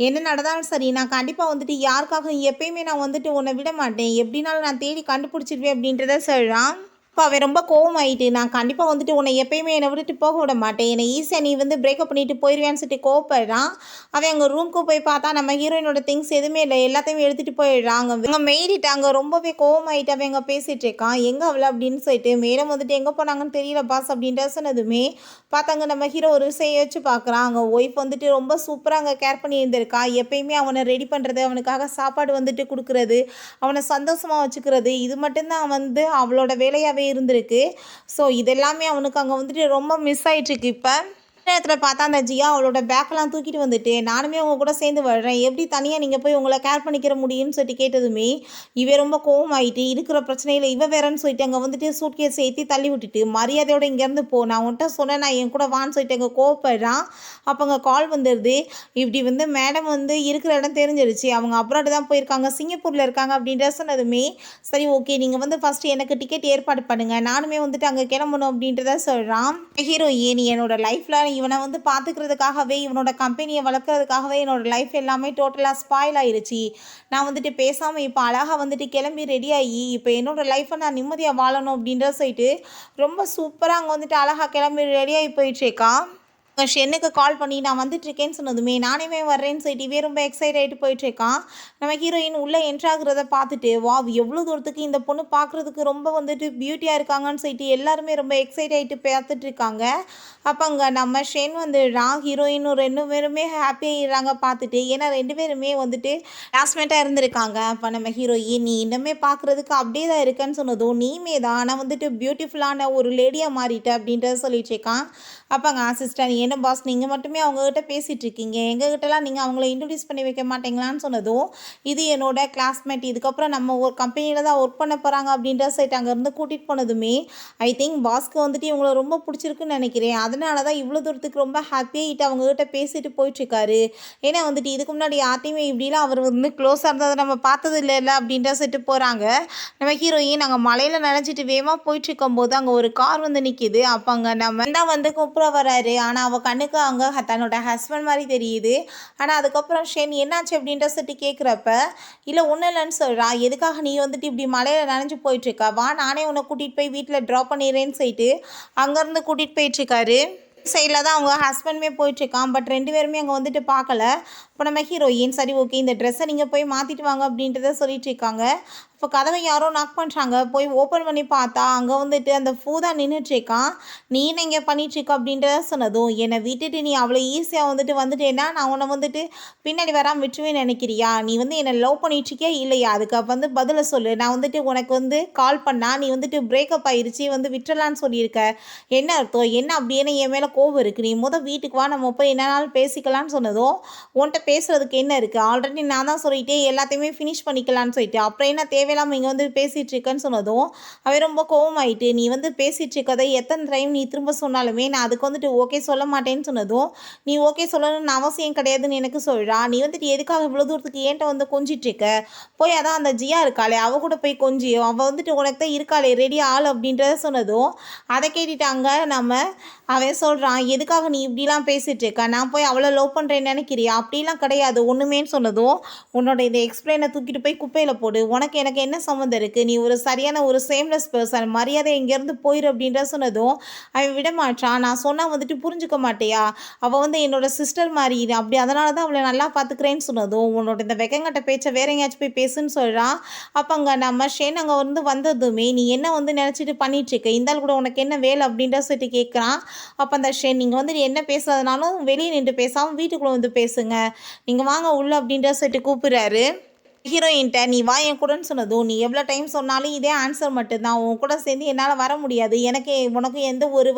S1: என்ன நடந்தாலும் சரி, நான் கண்டிப்பாக வந்துட்டு யாருக்காக எப்பயுமே நான் வந்துட்டு உன்னை விட மாட்டேன், எப்படினாலும் நான் தேடி கண்டுபிடிச்சிடுவேன் அப்படின்றத சொல்கிறான். அப்போ அவன் ரொம்ப கோவமாயிட்டு, நான் கண்டிப்பாக வந்துட்டு உன்னை எப்பயுமே என்னை விட்டுட்டு போக விட மாட்டேன், என்னை ஈஸியாக நீ வந்து பிரேக்கப் பண்ணிட்டு போயிடுவேன்னு சொல்லிட்டு கோவப்படுறான். அவன் அங்கே ரூமுக்கு போய் பார்த்தா நம்ம ஹீரோயினோட திங்ஸ் எதுவுமே இல்லை, எல்லாத்தையும் எடுத்துகிட்டு போயிடுறாங்க. அங்கே மெய்டிட்டு அங்கே ரொம்பவே கோவமாயிட்டு அவன் அங்கே பேசிகிட்டு இருக்கான். எங்கே அவளை அப்படின்னு சொல்லிட்டு மேடம் வந்துட்டு எங்கே போனாங்கன்னு தெரியல பாஸ் அப்படின்ற சொன்னதுமே பார்த்தாங்க நம்ம ஹீரோ ஒரு யோசிச்சு பார்க்குறான். அங்கே ஒய்ஃப் வந்துட்டு ரொம்ப சூப்பராக அங்கே கேர் பண்ணி இருந்திருக்கா. எப்பயுமே அவனை ரெடி பண்ணுறது, அவனுக்காக சாப்பாடு வந்துட்டு கொடுக்குறது, அவனை சந்தோஷமாக வச்சுக்கிறது, இது மட்டும்தான் வந்து அவளோட வேலையாகவே இருந்திருக்கு. ஸோ இதெல்லாமே அவனுக்கு அங்கே வந்துட்டு ரொம்ப மிஸ் ஆகிட்டுருக்கு. இப்போ நேரத்தில் பார்த்தா அந்த ஜியா அவளோட பேக்கெல்லாம் தூக்கிட்டு வந்துட்டு நானுமே உங்க கூட சேர்ந்து வர்றேன், எப்படி தனியாக நீங்கள் போய் உங்களை கேர் பண்ணிக்கிற முடியும்னு சொல்லிட்டு கேட்டதுமே இவன் ரொம்ப கோவமாயிட்டு இருக்கிற பிரச்சனையில் இவ வேறன்னு சொல்லிட்டு அங்கே வந்துட்டு சூட்கேஸ் ஏற்றி தள்ளி விட்டுட்டு மரியாதையோட இங்கேருந்து போ, நான் உன்ட்ட சொன்னேன் நான் என் கூட வான்னு சொல்லிட்டு அங்கே கோவப்படுறான். அப்போ அங்கே கால் வந்துடுது. இப்படி வந்து மேடம் வந்து இருக்கிற இடம் தெரிஞ்சிருச்சு, அவங்க அப்ராடு தான் போயிருக்காங்க, சிங்கப்பூரில் இருக்காங்க அப்படின்ற சொன்னதுமே சரி ஓகே நீங்கள் வந்து ஃபஸ்ட்டு எனக்கு டிக்கெட் ஏற்பாடு பண்ணுங்கள், நானுமே வந்துட்டு அங்கே கிளம்பணும் அப்படின்றத சொல்கிறான். ஹீரோயின் என்னோட லைஃப்பில் இவனை வந்து பார்த்துக்கிறதுக்காகவே இவனோட கம்பெனியை வளர்க்குறதுக்காகவே என்னோட லைஃப் எல்லாமே டோட்டலாக ஸ்பாயில் ஆயிடுச்சு, நான் வந்துட்டு பேசாமல் இப்போ அழகாக வந்துட்டு கிளம்பி ரெடியாகி இப்போ என்னோட லைஃப்பை நான் நிம்மதியாக வாழணும் அப்படின்ற சொல்லிட்டு ரொம்ப சூப்பராக அங்கே வந்துட்டு அழகாக கிளம்பி ரெடியாகி போயிட்டுருக்கான். ஷென்னுக்கு கால் பண்ணி நான் வந்துட்டுருக்கேன்னு சொன்னதுமே நானே வர்றேன்னு சொல்லிட்டு ரொம்ப எக்ஸைட் ஆகிட்டு போயிட்டுருக்கான். நம்ம ஹீரோயின் உள்ளே என்ட்ராகிறத பார்த்துட்டு வா எவ்வளோ தூரத்துக்கு இந்த பொண்ணு பார்க்குறதுக்கு ரொம்ப வந்துட்டு பியூட்டியாக இருக்காங்கன்னு சொல்லிட்டு எல்லாருமே ரொம்ப எக்ஸைட் ஆகிட்டு பார்த்துட்ருக்காங்க. அப்போ அங்கே நம்ம ஷென் வந்துடுறான். ஹீரோயினும் 2 பேருமே ஹாப்பியாகிடுறாங்க பார்த்துட்டு, ஏன்னா 2 பேருமே வந்துட்டு கிளாஸ்மேட்டாக இருந்திருக்காங்க. அப்போ நம்ம ஹீரோயின் நீ இன்னமே பார்க்குறதுக்கு அப்படியே தான் இருக்கேன்னு சொன்னதும் நீமே தான் நான் வந்துட்டு பியூட்டிஃபுல்லான ஒரு லேடியாக மாறிட்டேன் அப்படின்றத சொல்லிட்டு இருக்கான். அப்போ அங்கே அசிஸ்டன்ட் என்ன பாஸ் நீங்கள் மட்டுமே அவங்ககிட்ட பேசிகிட்டு இருக்கீங்க, எங்ககிட்டலாம் நீங்கள் அவங்கள இன்ட்ரடியூஸ் பண்ணி வைக்க மாட்டீங்களான்னு சொன்னதும் இது என்னோட கிளாஸ்மேட், இதுக்கப்புறம் நம்ம ஒரு கம்பெனியில் தான் ஒர்க் பண்ண போகிறாங்க அப்படின்ற சைட் அங்கேருந்து கூட்டிகிட்டு போனதுமே ஐ திங்க் பாஸ்க்கு வந்துட்டு இவங்களை ரொம்ப பிடிச்சிருக்குன்னு நினைக்கிறேன், அதனால தான் இவ்வளோ தூரத்துக்கு ரொம்ப ஹாப்பியாகிட்டு அவங்ககிட்ட பேசிட்டு போயிட்டுருக்காரு. ஏன்னா வந்துட்டு இதுக்கு முன்னாடி யார்ட்டையுமே இப்படிலாம் அவர் வந்து க்ளோஸாக இருந்ததை நம்ம பார்த்தது இல்லைல்ல அப்படின்ற சொல்லிட்டு போகிறாங்க. நம்ம ஹீரோயின் நாங்கள் மலையில் நினச்சிட்டு வேகமாக போயிட்டுருக்கும் போது அங்கே ஒரு கார் வந்து நிற்கிது. அப்போ அங்கே நம்ம தான் வந்து கூப்பிட வராரு. ஆனால் அவள் கண்ணுக்கு அங்கே தன்னோட ஹஸ்பண்ட் மாதிரி தெரியுது. ஆனால் அதுக்கப்புறம் ஷென் என்னாச்சு அப்படின்ற சொல்லிட்டு கேட்குறப்ப இல்லை ஒன்றும் இல்லைன்னு சொல்கிறா. எதுக்காக நீ வந்துட்டு இப்படி மலையில் நனைஞ்சு போயிட்டுருக்கா, வா நானே உன்னை கூட்டிகிட்டு போய் வீட்டில் ட்ராப் பண்ணிடுறேன்னு சொல்லிட்டு அங்கேருந்து கூட்டிகிட்டு போயிட்டுருக்காரு. சைடில் தான் அவங்க ஹஸ்பண்டுமே போயிட்டுருக்கான். பட் 2 பேருமே அங்கே வந்துட்டு பார்க்கல. இப்போ நம்ம ஹீரோயின் சரி ஓகே இந்த ட்ரெஸ்ஸை நீங்கள் போய் மாற்றிட்டு வாங்க அப்படின்றத சொல்லிட்டு இருக்காங்க. இப்போ கதவை யாரோ நாக் பண்ணுறாங்க. போய் ஓப்பன் பண்ணி பார்த்தா அங்கே வந்துட்டு அந்த ஃபூதா நின்றுட்டுருக்கான். நீ என்ன இங்கே பண்ணிகிட்ருக்க அப்படின்றத சொன்னதும், என்னை விட்டுட்டு நீ அவ்வளோ ஈஸியாக வந்துட்டேன்னா நான் உன்னை வந்துட்டு பின்னாடி வராமல் விட்டுருவேன்னு நினைக்கிறியா? நீ என்னை லவ் பண்ணிகிட்ருக்கியா இல்லையா? அதுக்கு பதிலை சொல்லு. நான் வந்துட்டு உனக்கு கால் பண்ணா நீ வந்துட்டு பிரேக்கப் ஆயிடுச்சு விட்டுறலான்னு சொல்லியிருக்க. என்ன அர்த்தம்? என்ன அப்படியே என் மேலே கோவம் இருக்குது? நீ வீட்டுக்கு வா, நம்ம போய் என்னன்னாலும் பேசிக்கலான்னு சொன்னதும், உன்கிட்ட பேசுகிறதுக்கு என்ன இருக்குது? ஆல்ரெடி நான் தான் சொல்லிட்டே எல்லாத்தையுமே ஃபினிஷ் பண்ணிக்கலான்னு சொல்லிட்டு அப்புறம் என்ன தேவையில்லாமல் இங்கே பேசிகிட்டு இருக்கேன்னு சொன்னதும் அவன் ரொம்ப கோவமாயிட்டு, நீ பேசிகிட்டு இருக்கதை எத்தனை டைம் நீ திரும்ப சொன்னாலுமே நான் அதுக்கு ஓகே சொல்ல மாட்டேன்னு சொன்னதும், நீ ஓகே சொல்லணும்னு அவசியம் கிடையாதுன்னு எனக்கு சொல்கிறா. நீ எதுக்காக இவ்வளோ தூரத்துக்கு ஏன்ட்ட கொஞ்சிட்ருக்க? போய் அதான் அந்த ஜியா இருக்காளே அவ கூட போய் கொஞ்சி அவள் உனக்கு தான் இருக்காளே ரெடி ஆள் அப்படின்றத சொன்னதும், அதை கேட்டுட்டாங்க நம்ம. அவன் சொல்கிறான், எதுக்காக நீ இப்படிலாம் பேசிகிட்டு இருக்க? நான் போய் அவ்வளோ லவ் பண்ணுறேன்னு நினைக்கிறியா? அப்படிலாம் கிடையாது ஒன்றுமேன்னு சொன்னதும், உன்னோட இந்த எக்ஸ்பிளைனை தூக்கிட்டு போய் குப்பையில் போடு. எனக்கு என்ன சம்மந்தம் இருக்குது? நீ ஒரு சரியான ஒரு சேம்லெஸ் பர்சன், மரியாதை இங்கேருந்து போயிரு அப்படின்ற சொன்னதும் அவன் விட மாட்டான். நான் சொன்னால் புரிஞ்சுக்க மாட்டேயா? அவள் என்னோட சிஸ்டர் மாதிரி அப்படி அதனால தான் அவளை நல்லா பார்த்துக்கிறேன்னு சொன்னதும், உன்னோட இந்த வெக்கங்கட்ட பேச்சை வேற எங்கேயாச்சும் போய் பேசுன்னு சொல்கிறான். அப்போ அங்கே நம்ம ஷேன் அங்கே வந்ததுமே நீ என்ன நினச்சிட்டு பண்ணிகிட்ருக்க? இருந்தாலும் கூட உனக்கு என்ன வேலை அப்படின்ற சொல்லிட்டு கேட்குறான். அப்போ அந்த ஷேன், நீங்கள் என்ன பேசுறதுனாலும் வெளியே நின்று பேசாமல் வீட்டுக்குள்ளே பேசுங்க, நீங்கள் வாங்க உள்ள அப்படின்ற சொல்லிட்டு கூப்பிட்றாரு. ஹீரோயின்ட்ட நீ வா என் கூடன்னு சொன்னதும், நீ எவ்வளோ டைம் சொன்னாலும் இதே ஆன்சர் மட்டும்தான். உன் கூட சேர்ந்து என்னால் வர முடியாது. உனக்கு எந்த ஒரு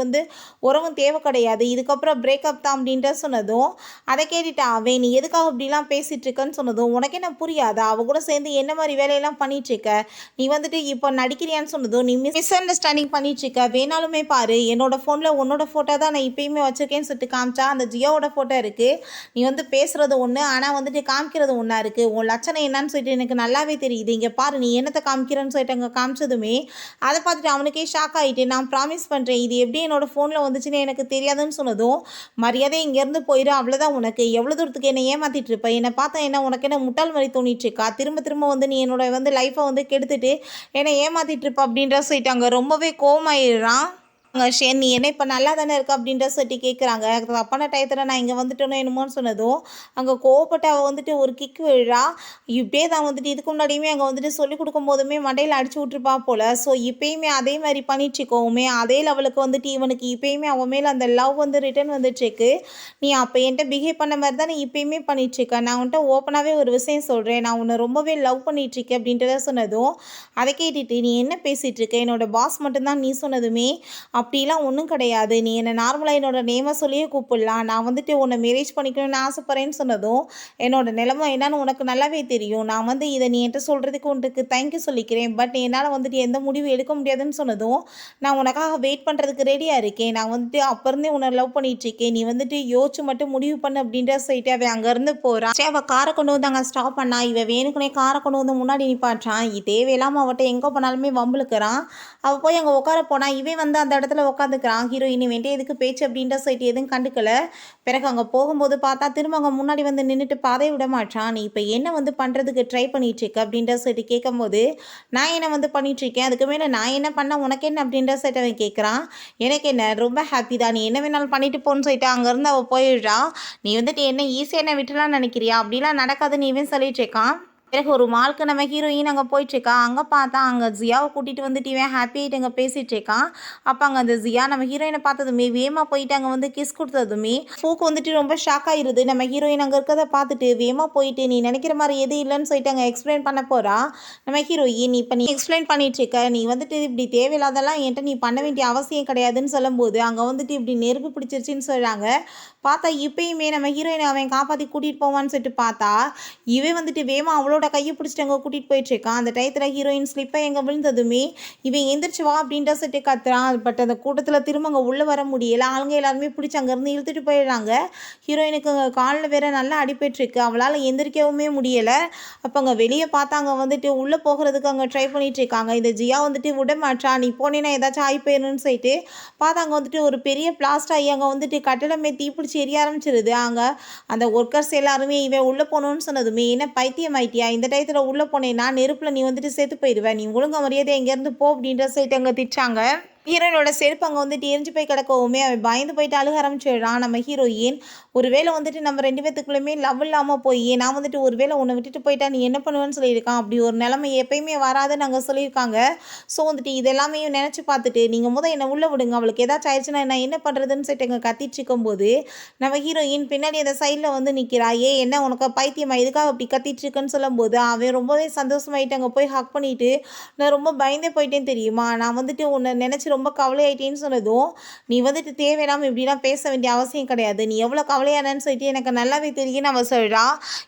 S1: உறவும் தேவை கிடையாது. இதுக்கப்புறம் பிரேக்கப் தான் அப்படின்ற சொன்னதும், அதை கேட்டுட்டா அவன், நீ எதுக்காக இப்படிலாம் பேசிகிட்டு இருக்கன்னு சொன்னதும், உனக்கு என்ன புரியாதா? அவள் கூட சேர்ந்து என்ன மாதிரி வேலையெல்லாம் பண்ணிகிட்ருக்க? நீ இப்போ நடிக்கிறியான்னு சொன்னதும், நீ மிஸ் அண்டர்ஸ்டாண்டிங் பண்ணிகிட்ருக்க. வேணாலுமே பாரு, என்னோட ஃபோனில் உன்னோட ஃபோட்டோ தான் நான் இப்போயுமே வச்சுருக்கேன்னு சொல்லிட்டு காமிச்சா அந்த ஜியோவோட ஃபோட்டோ இருக்குது. நீ பேசுகிறது ஒன்று, ஆனால் காமிக்கிறது ஒன்றா இருக்குது. உன் லட்சணம் என்னன்னு சொல்லிட்டு எனக்கு நல்லாவே தெரியுது. இங்கே பாரு, நீ என்னத்தை காமிக்கிறேன்னு சொல்லிட்டு அங்கே காமிச்சதுமே அதை பார்த்துட்டு அவனுக்கே ஷாக் ஆகிட்டு, நான் ப்ராமிஸ் பண்ணுறேன் இது எப்படி என்னோட ஃபோனில் வந்துச்சுன்னு எனக்கு தெரியாதுன்னு சொன்னதும், மரியாதை இங்கேருந்து போயிடும், அவ்வளோதான். உனக்கு எவ்வளோ தூரத்துக்கு என்னை ஏமாற்றிட்டு இருப்ப? என்னை பார்த்தா என்ன உனக்கு என்ன முட்டாள் மாதிரி தோணிட்டு இருக்கா? திரும்ப திரும்ப நீ என்னோட லைஃப்பை கெடுத்துட்டு என்னை ஏமாற்றிட்டு இருப்ப அப்படின்ற சொல்லிட்டு அங்கே ரொம்பவே கோவமாயிடுறான். ஷேன், நீ என்ன இப்போ நல்லா தானே இருக்க அப்படின்ற சொல்லி கேட்குறாங்க. தப்பான டயத்தில் நான் இங்கே வந்துட்டேனோ என்னமோன்னு சொன்னதும் அங்கே கோவப்பட்டு அவள் ஒரு கிக் விழுறா. இப்படியே தான் இதுக்கு முன்னாடியுமே அங்கே சொல்லிக் கொடுக்கும் போதுமே மண்டையில் அடிச்சு விட்ருப்பா போல். ஸோ இப்போயுமே அதே மாதிரி பண்ணிட்டுருக்கோமே, அதே லெவலுக்கு இவனுக்கு இப்போயுமே அவன் மேலே அந்த லவ் ரிட்டர்ன் வந்துட்டுருக்கு. நீ அப்போ என்கிட்ட பிஹேவ் பண்ண மாதிரி தான் நீ இப்போயுமே பண்ணிட்டுருக்க. நான் உன்கிட்ட ஓப்பனாகவே ஒரு விஷயம் சொல்கிறேன், நான் உன்னை ரொம்பவே லவ் பண்ணிகிட்ருக்கேன் அப்படின்றத சொன்னதும், அதை கேட்டுட்டு நீ என்ன பேசிகிட்டு இருக்க? என்னோட பாஸ் மட்டும்தான் நீ சொன்னதுமே, அப்படிலாம் ஒன்றும் கிடையாது, நீ என்னை நார்மலாக என்னோட நேமை சொல்லியே கூப்பிடலாம். நான் உன்னை மேரேஜ் பண்ணிக்கணும்னு ஆசைப்பட்றேன்னு சொன்னதும், என்னோட நிலைமை என்னன்னு உனக்கு நல்லாவே தெரியும். நான் இதை நீ என்கிட்ட சொல்கிறதுக்கு உனக்கு தேங்க்யூ சொல்லிக்கிறேன். பட் என்னால் எந்த முடிவு எடுக்க முடியாதுன்னு சொன்னதும், நான் உனக்காக வெயிட் பண்ணுறதுக்கு ரெடியாக இருக்கேன். நான் அப்போ இருந்தே உன்னை லவ் பண்ணிகிட்ருக்கேன். நீ யோசிச்சு மட்டும் முடிவு பண்ணு அப்படின்ற சொல்லிட்டு அவன் அங்கேருந்து போகிறான். சரி, அவள் காரை கொண்டு வந்து அங்கே ஸ்டாப் பண்ணா. இவன் வேணுக்குனே காரை கொண்டு வந்து முன்னாடி நிப்பாட்டான். தேவையில்லாமல் அவட்ட எங்கே போனாலுமே வம்புழுக்கிறான். அவள் போய் அங்கே உட்கார போனால் இவன் அந்த இடத்துல உட்காந்துக்கிறான். ஹீரோயினி வேண்டிய எதுக்கு பேச்சு அப்படின்ற சொல்லிட்டு எதுவும் கண்டுக்கல. பிறகு அங்கே போகும்போது பார்த்தா திரும்ப அங்கே முன்னாடி நின்றுட்டு பாதையை விட மாட்டான். நீ இப்போ என்ன பண்ணுறதுக்கு ட்ரை பண்ணிட்டு இருக்க அப்படின்ற சொல்லிட்டு கேட்கும்போது, நான் என்ன பண்ணிட்டு இருக்கேன், அதுக்கு மேலே நான் என்ன பண்ண உனக்கு என்ன அப்படின்ற சொல்லிட்டு அவன் கேட்குறான். எனக்கு என்ன, ரொம்ப ஹாப்பி தான், நீ என்ன வேணாலும் பண்ணிட்டு போன்னு சொல்லிட்டு அங்கேருந்து அவள் போயிடுறான். நீ என்ன ஈஸியாக என்ன விட்டுலான்னு நினைக்கிறியா? அப்படிலாம் நடக்காதுன்னு இவன் சொல்லிட்டு இருக்கான். பிறகு ஒரு மாலுக்கு நம்ம ஹீரோயின் அங்கே போயிட்டுருக்கா. அங்கே பார்த்தா அங்கே ஜியாவை கூட்டிகிட்டு இவன் ஹாப்பி ஆகிட்டு அங்கே பேசிகிட்டு இருக்கான். அப்போ அங்கே அந்த ஜியா நம்ம ஹீரோயினை பார்த்ததுமே வேகமாக போயிட்டு அங்கே கிஸ் கொடுத்ததுமே ஃபூக்கு ரொம்ப ஷாக் ஆகிடுது. நம்ம ஹீரோயின் அங்கே இருக்கிறத பார்த்துட்டு வேகமாக போயிட்டு நீ நினைக்கிற மாதிரி எது இல்லைன்னு சொல்லிட்டு அங்கே எக்ஸ்பிளைன் பண்ண போகிறா. நம்ம ஹீரோயின், இப்போ நீ எக்ஸ்பிளைன் பண்ணிகிட்ருக்க, நீ இப்படி தேவையில்லாதெல்லாம் என்கிட்ட நீ பண்ண வேண்டிய அவசியம் கிடையாதுன்னு சொல்லும்போது அங்கே இப்படி நெருப்பு பிடிச்சிருச்சின்னு சொல்கிறாங்க. பார்த்தா இப்போயுமே நம்ம ஹீரோயினை அவன் காப்பாற்றி கூட்டிகிட்டு போவான்னு சொல்லிட்டு பார்த்தா இவன் வேகமாக அவளோட கையை பிடிச்சிட்டு அங்கே கூட்டிகிட்டு போயிட்டுருக்கான். அந்த டயத்தில் ஹீரோயின் ஸ்லிப்பாக எங்கே விழுந்ததுமே இவன் எந்திரிச்சு வா அப்படின்ற சொல்லிட்டு கத்துறான். பட் அந்த கூட்டத்தில் திரும்ப அங்கே உள்ளே வர முடியலை. ஆளுங்க எல்லாருமே பிடிச்சி அங்கேருந்து இழுத்துட்டு போயிடுறாங்க. ஹீரோயினுக்கு அங்கே காலில் வேற நல்லா அடிபட்டுருக்கு. அவளால் எந்திரிக்கவுமே முடியலை. அப்போ அங்கே வெளியே பார்த்தா அங்கே உள்ளே போகிறதுக்கு அங்கே ட்ரை பண்ணிட்டு இருக்காங்க. இந்த ஜியா விட மாட்டா, நீ போனேன்னா ஏதாச்சும் ஆகி போயிடணும்னு சொல்லிட்டு பார்த்தா அங்கே ஒரு பெரிய பிளாஸ்ட் ஆகி அங்கே கட்டிடமே தீப்பிடிச்சி எரிய ஆரம்பிச்சிருது. அங்கே அந்த ஒர்க்கர்ஸ் எல்லாருமே இவன் உள்ளே போகணும்னு சொன்னதுமே, என்ன பைத்தியம் ஆயிட்டியா, இந்த டயத்தில் உள்ளே போனேன்னா நெருப்பில் நீ செத்து போயிடுவேன், நீ ஒழுங்க மரியாதை எங்கேருந்து போ அப்படின்ற சொல்லிட்டு அங்கே திட்டாங்க. ஹீரோயினோட செருப்பு அங்கே வந்துட்டு எரிஞ்சு போய் கிடக்கவுமே அவன் பயந்து போயிட்டு அழுக ஆரம்பிச்சிடுறான் நம்ம ஹீரோயின். ஒருவேளை வந்துட்டு நம்ம 2 பேத்துக்குள்ளேயுமே லவ் இல்லாமல் போய் நான் வந்துட்டு ஒருவேளை உன்னை விட்டுட்டு போயிட்டா நீ என்ன பண்ணுவேன்னு சொல்லியிருக்கான். அப்படி ஒரு நிலைமை எப்பயுமே வராதுன்னு நாங்கள் சொல்லியிருக்காங்க. ஸோ வந்துட்டு இது எல்லாமே நினச்சி பார்த்துட்டு நீங்கள் என்னை உள்ளே விடுங்க, அவளுக்கு ஏதாச்சும் ஆயிடுச்சுன்னா நான் என்ன பண்ணுறதுன்னு சொல்லிட்டு எங்கள் கத்திட்டு இருக்கும்போது நம்ம ஹீரோயின் பின்னாடி அந்த சைடில் வந்து நிற்கிறா. என்ன உனக்கு பைத்தியமா, இதுக்காக அப்படி கத்திட்டு இருக்குன்னு சொல்லும்போது அவன் ரொம்பவே சந்தோஷமாயிட்டு அங்கே போய் ஹக் பண்ணிட்டு நான் ரொம்ப பயந்தே போயிட்டேன் தெரியுமா, நான் வந்துட்டு உன்னை நினச்சி ரொம்ப கவலையாயிட்டேன்னு சொன்னதும் நீ வந்துட்டு தேவையில்லாமல் இப்படிலாம் பேச வேண்டிய அவசியம் கிடையாது, நீ எவ்வளோ கவலையானன்னு சொல்லிட்டு எனக்கு நல்லாவே தெரியும்னு அவள் சொல்கிறா.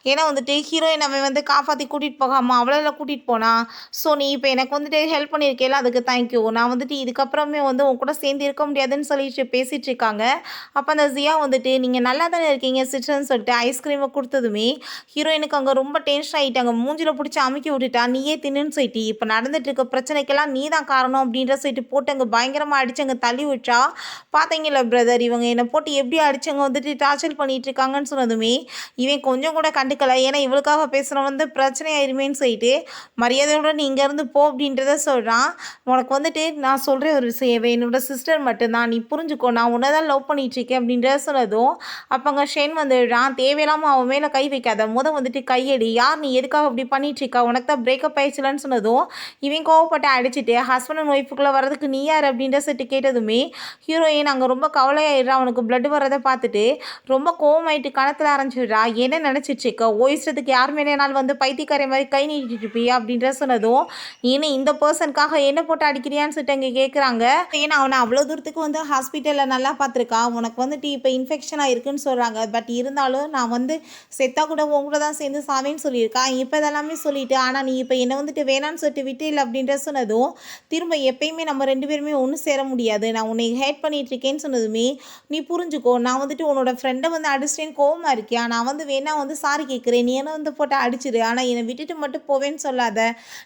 S1: ஏன்னா வந்துட்டு ஹீரோயின் அவன் வந்து காப்பாற்றி கூட்டிகிட்டு போகாமல் அவளெல்லாம் கூட்டிகிட்டு போனா. ஸோ நீ இப்போ எனக்கு வந்துட்டு ஹெல்ப் பண்ணியிருக்கேல அதுக்கு தேங்க்யூ, நான் வந்துட்டு இதுக்கப்புறமே வந்து உன் கூட சேர்ந்து இருக்க முடியாதுன்னு சொல்லிட்டு பேசிகிட்டு இருக்காங்க. அப்போ அந்த ஜியா வந்துட்டு நீங்கள் நல்லா தானே இருக்கீங்க சிஸ்டர்னு சொல்லிட்டு ஐஸ்கிரீமை கொடுத்ததுமே ஹீரோயினுக்கு அங்கே ரொம்ப டென்ஷன் ஆகிட்டாங்க. மூஞ்சில் பிடிச்சி அமுக்கி விட்டுட்டா, நீயே தின்னுன்னு சொல்லிட்டு இப்போ நடந்துட்டு இருக்க பிரச்சனைக்கெல்லாம் நீ தான் காரணம் அப்படின்ற சொல்லிட்டு போட்டு அங்கே பயங்கரமாக அடிச்சங்க தள்ளி விட்டா. பார்த்தீங்களா பிரதர், இவங்க என்னை போட்டு எப்படி அடிச்சவங்க வந்துட்டு டார்ச்சர் பண்ணிட்டு இருக்காங்கன்னு சொன்னதுமே இவன் கொஞ்சம் கூட கண்டுக்கலை. ஏன்னா இவளுக்காக பேசுகிறவன் வந்து பிரச்சனை ஆயிருமேன்னு சொல்லிட்டு மரியாதையோட நீ இங்கேருந்து போ அப்படின்றத சொல்கிறான். உனக்கு வந்துட்டு நான் சொல்கிற ஒரு விஷயம், என்னோட சிஸ்டர் மட்டும்தான், நீ புரிஞ்சுக்கோ, நான் உன்னை தான் லவ் பண்ணிட்டு இருக்கேன் அப்படின்றத சொன்னதும் அப்போ அங்கே ஷென் வந்துடுறான். தேவையில்லாமல் அவன் மேலே கை வைக்காத, வந்துட்டு கையடி, யார் நீ எதுக்காக அப்படி பண்ணிட்டு இருக்கா, உனக்கு தான் பிரேக்கப் ஆயிடுச்சுலன்னு சொன்னதும் இவன் கோவப்பட்டு அடிச்சுட்டு ஹஸ்பண்ட் அண்ட் ஒய்ஃபுக்குள்ளே வரதுக்கு நீ யார் அப்படின்ற செட்டு கேட்டதுமே ஹீரோயின் அங்கே ரொம்ப கவலையாயிடுறா. அவனுக்கு பிளட் வரதை பார்த்துட்டு ரொம்ப கோவமாயிட்டு கணத்தில் ஆரம்பிச்சிடுறா. என்ன நினச்சிட்டு இருக்க, ஓயிஷ்டத்துக்கு யார் மேலேனாலும் வந்து பைத்தியக்கார மாதிரி கை நீட்டிட்டு இருப்பியா அப்படின்ற சொன்னதும் நீ இந்த பர்சனுக்காக என்ன போட்டு அடிக்கிறியான்னு சொல்லிட்டு அங்கே கேட்குறாங்க. ஏன்னா அவனை அவ்வளோ தூரத்துக்கு வந்து ஹாஸ்பிட்டலில் நல்லா பார்த்துருக்கா, உனக்கு வந்துட்டு இப்போ இன்ஃபெக்ஷன் ஆகிருக்குன்னு சொல்கிறாங்க. பட் இருந்தாலும் நான் வந்து செத்தா கூட உங்கள தான் சேர்ந்து சாவேன்னு சொல்லியிருக்கா. இப்போ இதெல்லாமே சொல்லிட்டு ஆனால் நீ இப்போ என்னை வந்துட்டு வேணான்னு சொல்லிட்டு விட்டு இல்லை அப்படின்ற சொன்னதும் திரும்ப எப்பயுமே நம்ம 2 பேருமே ஒன்று சேர முடியாது, நான் உன்னை ஹேட் பண்ணிட்டு இருக்கேன்னு சொன்னதுமே நீ புரிஞ்சுக்கோ, நான் வந்துட்டு உன்னோட ஃப்ரெண்டை வந்து அடிச்சிட்டேன்னு கோவமா இருக்கியா, நான் வந்து வேணா வந்து சாரி கேட்குறேன், நீ என்ன வந்து போட்டு அடிச்சிரு, ஆனால் என்னை விட்டுட்டு மட்டும் போவேன்னு சொல்லாத,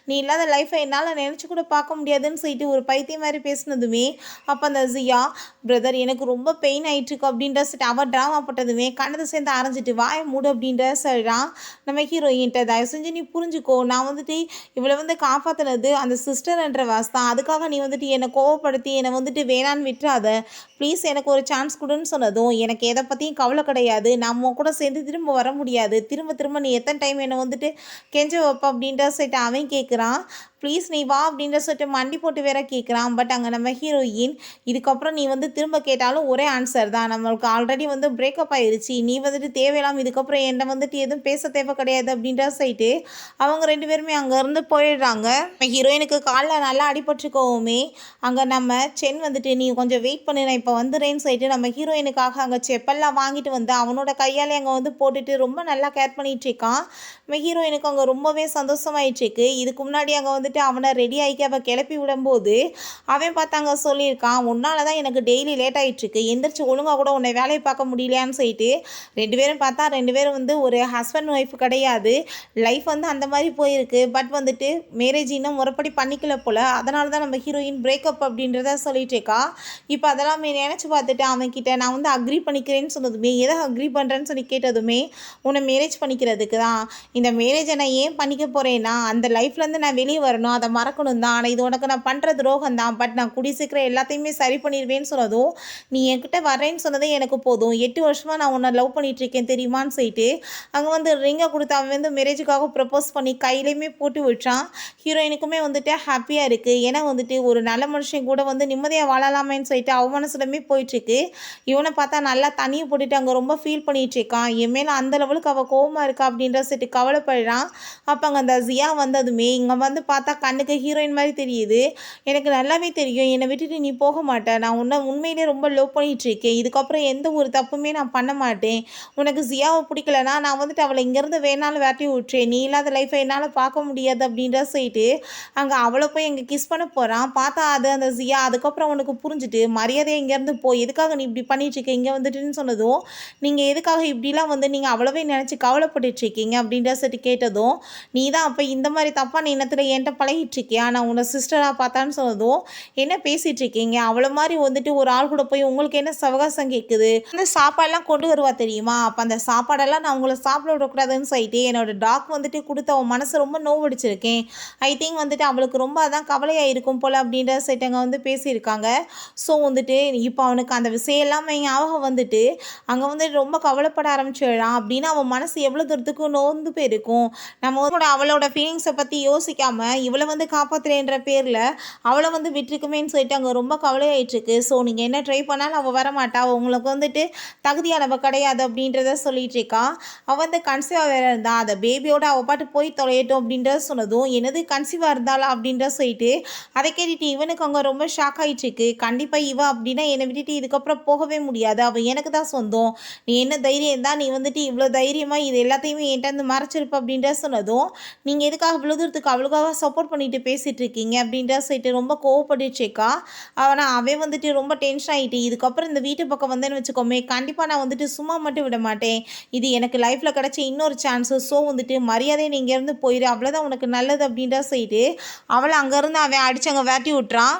S1: நீ இல்லாத லைஃப்பை என்னால் நினச்சி கூட பார்க்க முடியாதுன்னு சொல்லிட்டு ஒரு பைத்தியம் மாதிரி பேசினதுமே அப்போ அந்த ஜியா பிரதர் எனக்கு ரொம்ப பெயின் ஆகிட்டுருக்கு அப்படின்ற சொல்லிட்டு அவள் ட்ராமா போட்டதுமே கண்ணதை சேர்ந்து அரைஞ்சிட்டு வாயை மூடு அப்படின்ற சொல்கிறான். நம்ம ஹீரோயின்ட்ட தயவு செஞ்சு நீ புரிஞ்சுக்கோ, நான் வந்துட்டு இவளை வந்து காப்பாற்றினது அந்த சிஸ்டர்ன்ற வாஸ் தான், அதுக்காக நீ வந்துட்டு என்னை கோவப்படுத்தி என்னை வந்துட்டு வேணான்னு விட்டுறாத, ப்ளீஸ் எனக்கு ஒரு சான்ஸ் கொடுன்னு சொன்னதும் எனக்கு எதை பற்றியும் கவலை கிடையாது, நம்ம கூட சேர்ந்து திரும்ப வர முடியாது, திரும்ப திரும்ப நீ எத்தனை டைம் என்னை வந்துட்டு கெஞ்ச வைப்ப அப்படின்ற சொல்லிட்டு அவன் கேட்குறான். ப்ளீஸ் நீ வா அப்படின்ற சொல்லிட்டு மண்டி போட்டு வேற கேட்குறான். பட் அங்கே நம்ம ஹீரோயின் இதுக்கப்புறம் நீ வந்து திரும்ப கேட்டாலும் ஒரே ஆன்சர் தான், நம்மளுக்கு ஆல்ரெடி வந்து பிரேக்கப் ஆயிடுச்சு, நீ வந்துட்டு தேவையில்லாமல் இதுக்கப்புறம் என்னை வந்துட்டு எதுவும் பேச தேவை கிடையாது அப்படின்ற சொல்லிட்டு அவங்க 2 பேருமே அங்கேருந்து போயிடுறாங்க. ஹீரோயினுக்கு காலில் நல்லா அடிபட்டுருக்கவுமே அங்கே நம்ம சென் வந்துட்டு நீ கொஞ்சம் வெயிட் பண்ணு நான் இப்போ வந்துடுறேன்னு சொல்லிட்டு நம்ம ஹீரோயினுக்காக அங்கே செப்பல்லாம் வாங்கிட்டு வந்து அவனோட கையாலே அங்கே வந்து போட்டுட்டு ரொம்ப நல்லா கேர் பண்ணிகிட்டு இருக்கான். நம்ம ஹீரோயினுக்கு அங்கே ரொம்பவே சந்தோஷமாயிட்டுருக்கு. இதுக்கு முன்னாடி அங்கே வந்துட்டு அவனை ரெடி ஆகிக்க அவள் கிளப்பி விடும்போது அவன் பார்த்தாங்க சொல்லியிருக்கான், உன்னால தான் எனக்கு டெய்லி லேட் ஆகிட்டுருக்கு, எந்திரிச்சு ஒழுங்காக கூட உன்னை வேலையை பார்க்க முடியலையான்னு சொல்லிட்டு 2 பேரும் பார்த்தா 2 பேரும் வந்து ஒரு ஹஸ்பண்ட் ஒய்ஃப் கிடையாது, லைஃப் வந்து அந்த மாதிரி போயிருக்கு. பட் வந்துட்டு மேரேஜ் இன்னும் முறைப்படி பண்ணிக்கல போல், அதனால தான் நம்ம ஹீரோயின் பிரேக்கப் அப்படின்றத சொல்லிட்டு இருக்கா. இப்போ அதெல்லாம் நினச்சி பார்த்துட்டு அவன்கிட்ட நான் வந்து அக்ரி பண்ணிக்கிறேன்னு சொன்னதுமே எதை அக்ரி பண்ணுறேன்னு சொல்லி கேட்டதுமே உன்னை மேரேஜ் பண்ணிக்கிறதுக்கு தான், இந்த மேரேஜை நான் ஏன் பண்ணிக்க போகிறேன்னா அந்த லைஃப்லேருந்து நான் வெளியே வரணும், அதை மறக்கணும் தான், ஆனால் இது உனக்கு நான் பண்ணுற துரோகம் தான், பட் நான் கூடி சீக்கிரம் எல்லாத்தையுமே சரி பண்ணிடுவேன்னு சொன்னதும் நீ என்கிட்ட வரேன்னு சொன்னதே எனக்கு போதும், 8 வருஷமாக நான் உன்னை லவ் பண்ணிகிட்ருக்கேன் தெரியுமான்னு சொல்லிட்டு அங்கே வந்து ரிங்கை கொடுத்து அவன் வந்து மேரேஜுக்காக ப்ரப்போஸ் பண்ணி கையிலையுமே போட்டு விட்டான். ஹீரோயினுக்குமே வந்துட்டு ஹாப்பியாக இருக்குது. ஏன்னா வந்துட்டு ஒரு நல்ல மனுஷன் கூட வந்து நிம்மதியாக வாழலாமேன்னு சொல்லிட்டு அவன் மனசுலமே போயிட்டுருக்கு. இவனை பார்த்தா நல்லா தண்ணியை போட்டுட்டு அங்கே ரொம்ப ஃபீல் பண்ணிகிட்டு இருக்கான். என் மேலே அந்த லெவலுக்கு அவள் கோவமாக இருக்கா அப்படின்ற சொல்லிட்டு கவலைப்படுறான். அப்போ அங்கே அந்த ஜியா வந்ததுமே இங்கே வந்து பார்த்தா கண்ணுக்கு ஹீரோயின் மாதிரி தெரியுது. எனக்கு நல்லாவே தெரியும் என்னை விட்டுட்டு நீ போக மாட்டேன், நான் உன்னை உண்மையிலே ரொம்ப லவ் பண்ணிகிட்ருக்கேன், இதுக்கப்புறம் எந்த ஒரு தப்புமே நான் பண்ண மாட்டேன், உனக்கு ஜியாவை பிடிக்கலனா நான் வந்துட்டு அவளை இங்கேருந்து வேணாலும் வேட்டி விட்டுறேன், நீ இல்லாத லைஃப்பை என்னால் பார்க்க முடியாது அப்படின்ற சொல்லிட்டு அங்கே அவளை போய் எங்கே கிஸ் பண்ண போகிறான். பார்த்தா அது அந்த ஜியா அதுக்கப்புறம் உனக்கு புரிஞ்சுட்டு மரியாதையை இங்கேருந்து போய் எதுக்காக நீ இப்படி பண்ணிகிட்ருக்க இங்கே வந்துட்டுன்னு சொன்னதும் நீங்கள் எதுக்காக இப்படிலாம் வந்து நீங்கள் அவ்வளவே நினச்சி கவலைப்பட்டுட்ருக்கீங்க அப்படின்ற சொல்லிட்டு கேட்டதும் நீ தான் அப்போ இந்த மாதிரி தப்பான எண்ணத்தில் என்கிட்ட பழகிட்டுருக்கியா? நான் உன்னை சிஸ்டரா பார்த்தான்னு சொன்னதும், "என்ன பேசிட்டு இருக்கீங்க? அவள மாரி வந்துட்டு ஒரு ஆள் கூட போய் உங்களுக்கு என்ன சவகாசம் கேட்குது? வந்து சாப்பாடுலாம் கொண்டு வருவா தெரியுமா? அப்ப அந்த சாப்பாடெல்லாம் நான் உங்கள சாப்பிட விடக்கூடாதுன்னு சொல்லிட்டு, என்னோட டாக் வந்துட்டு குடுத்து அவ மனச ரொம்ப நோவடிச்சிருக்கேன். ஐ திங்க் வந்துட்டு அவளுக்கு ரொம்ப அதான் கவலையா இருக்கும் போல" அப்படின்ற செட்டங்க வந்து பேசியிருக்காங்க. ஸோ வந்துட்டு இப்போ அவனுக்கு அந்த விஷயம் எல்லாமே ஞாபகம் வந்துட்டு, அங்க வந்து ரொம்ப கவலைப்பட ஆரம்பிச்சிடுறான். அப்படின்னா அவன் மனசு எவ்வளோ தூரத்துக்கு நொந்து போயிருக்கும். நம்ம வந்து அவளோட ஃபீலிங்ஸை பற்றி யோசிக்காம இவளை வந்து காப்பாத்துறேன்ற பேரில் அவளை வந்து விட்டுருக்குமேன்னு சொல்லிட்டு அங்கே ரொம்ப கவலையாயிட்டுருக்கு. ஸோ நீங்கள் என்ன ட்ரை பண்ணாலும் அவள் வரமாட்டா, உங்களுக்கு வந்துட்டு தகுதியானவ கிடையாது அப்படின்றத சொல்லிட்டு இருக்கா. அவள் வந்து கன்சீவாக வேற இருந்தா, அந்த பேபியோட அவள் பாட்டு போய் தொலையட்டும் அப்படின்றத சொன்னதும், என்னது கன்சீவாக இருந்தாளா அப்படின்ற சொல்லிட்டு அதை கேட்டுட்டு இவனுக்கு அங்கே ரொம்ப ஷாக் ஆகிட்டுருக்கு. கண்டிப்பாக இவ அப்படின்னா என்னை விட்டுட்டு இதுக்கப்புறம் போகவே முடியாது, அவள் எனக்கு தான் சொந்தம், நீ என்ன தைரியம் தான் நீ வந்துட்டு இவ்வளோ தைரியமாக இது எல்லாத்தையுமே என்கிட்ட வந்து மறைச்சிருப்ப அப்படின்ற சொன்னதும், நீங்கள் எதுக்காக இவ்வளோ தூரத்துக்கு அவளுக்காக சப்போர்ட் பண்ணிட்டு பேசிகிட்டு இருக்கீங்க அப்படின்ற சொல்லிட்டு ரொம்ப கோவப்பட்டுச்சேக்கா. ஆனால் அவன் வந்துட்டு ரொம்ப டென்ஷன் ஆகிட்டு, இதுக்கப்புறம் இந்த வீட்டு பக்கம் வந்தேன்னு வச்சுக்கோமே, கண்டிப்பாக நான் வந்துட்டு சும்மா மட்டும் விட மாட்டேன், இது எனக்கு லைஃப்பில் கிடச்ச இன்னொரு சான்ஸு, ஸோ வந்துட்டு மரியாதையை நீ இங்கேருந்து போயிடு, அவ்வளோதான் உனக்கு நல்லது அப்படின்ற சொல்லிட்டு அவளை அங்கேருந்து அவன் அடிச்சு அங்கே வேட்டி விட்டுறான்.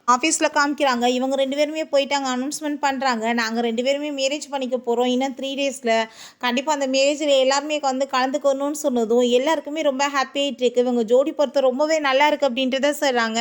S1: ஆஃபீஸில் காமிக்கிறாங்க. இவங்க 2 பேருமே போயிட்டாங்க. அனௌன்ஸ்மெண்ட் பண்ணுறாங்க. நாங்கள் 2 பேருமே மேரேஜ் பண்ணிக்க போகிறோம். இன்னும் 3 டேஸில். கண்டிப்பாக அந்த மேரேஜில் எல்லாருமே வந்து கலந்துக்கணும்னு சொன்னதும் எல்லாருக்குமே ரொம்ப ஹாப்பி ஆகிட்டுருக்கு. இவங்க ஜோடி பொறுத்த ரொம்பவே நல்லா இருக்குது அப்படின்றத சொல்கிறாங்க.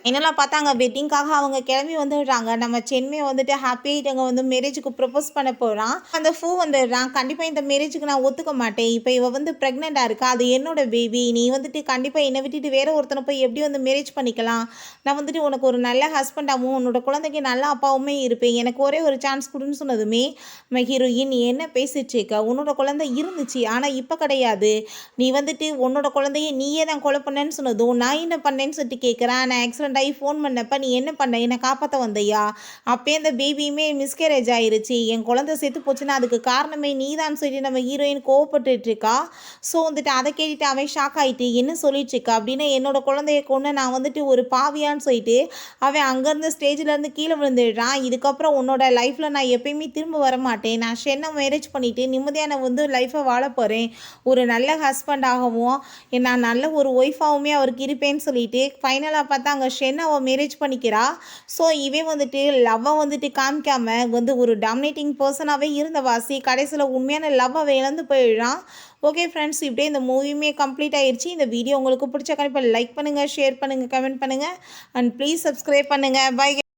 S1: என்னெல்லாம் பார்த்தாங்க வெட்டிங்காக அவங்க கிளம்பி வந்துடுறாங்க. நம்ம சென்மே வந்துட்டு ஹாப்பியாக அங்கே வந்து மேரேஜுக்கு ப்ரப்போஸ் பண்ண போகிறான். அந்த ஃபூ வந்துடுறான். கண்டிப்பாக இந்த மேரேஜுக்கு நான் ஒத்துக்க மாட்டேன். இப்போ இவ வந்து ப்ரெக்னெண்ட்டாக இருக்கா, அது என்னோட பேபி, நீ வந்துட்டு கண்டிப்பாக என்னை விட்டுட்டு வேற ஒருத்தனை போய் எப்படி வந்து மேரேஜ் பண்ணிக்கலாம்? நான் வந்துட்டு உனக்கு ஒரு நல்ல ஹஸ்பண்டாகவும் உன்னோட குழந்தைக்கு நல்ல அப்பாவுமே இருப்பேன், எனக்கு ஒரே ஒரு சான்ஸ் கொடுன்னு சொன்னதுமே நம்ம ஹீரோயின், நீ என்ன பேசிட்டு இருக்க? உன்னோட குழந்தை இருந்துச்சு, ஆனால் இப்போ கிடையாது. நீ வந்துட்டு உன்னோட குழந்தைய நீயே தான் கொலை பண்ணேன்னு சொன்னதும், நான் என்ன பண்ணேன்னு சொல்லிட்டு கேட்குறேன். நான் ஆக்சிடென்ட் ஆகி ஃபோன் பண்ணப்ப நீ என்ன பண்ண? என்னை காப்பாற்ற வந்தையா? அப்பயே அந்த பேபியுமே மிஸ்கேரேஜ் ஆயிருச்சு, என் குழந்தை செத்து போச்சுன்னா அதுக்கு காரணமே நீ தான் சொல்லிட்டு நம்ம ஹீரோயின் கோவப்பட்டுட்டு இருக்கா. ஸோ வந்துட்டு அதை கேட்டுட்டு அவன் ஷாக் ஆகிட்டு, என்ன சொல்லிட்டு இருக்கா அப்படின்னா, என்னோட குழந்தைய கொண்டு நான் வந்துட்டு ஒரு பாவியான்னு சொல்லிட்டு அவன் அங்கேருந்து ஸ்டேஜ்லேருந்து கீழே விழுந்துடுறான். இதுக்கப்புறம் உன்னோட லைஃப்பில் நான் எப்பயுமே திரும்ப வர மாட்டேன், நான் ஷென்னை மேரேஜ் பண்ணிவிட்டு நிம்மதியான வந்து லைஃப்பை வாழ போகிறேன், ஒரு நல்ல ஹஸ்பண்டாகவும் நான் நல்ல ஒரு ஒய்ஃபாகவுமே அவருக்கு இருப்பேன்னு சொல்லிட்டு ஃபைனலாக பார்த்தா அங்கே ஷென் அவள் மேரேஜ் பண்ணிக்கிறா. ஸோ இவன் வந்துட்டு லவ்வை வந்துட்டு காமிக்காம வந்து ஒரு டாமினேட்டிங் பர்சனாகவே இருந்த வாசி கடைசியில் உண்மையான லவ் அவன் இழந்து போயிடுறான். ஓகே ஃப்ரெண்ட்ஸ், இப்படியே இந்த மூவியுமே கம்ப்ளீட் ஆயிடுச்சு. இந்த வீடியோ உங்களுக்கு பிடிச்ச கண்டிப்பாக லைக் பண்ணுங்கள், ஷேர் பண்ணுங்கள், கமெண்ட் பண்ணுங்கள் அண்ட் ப்ளீஸ் சப்ஸ்கிரைப் பண்ணுங்கள். பை.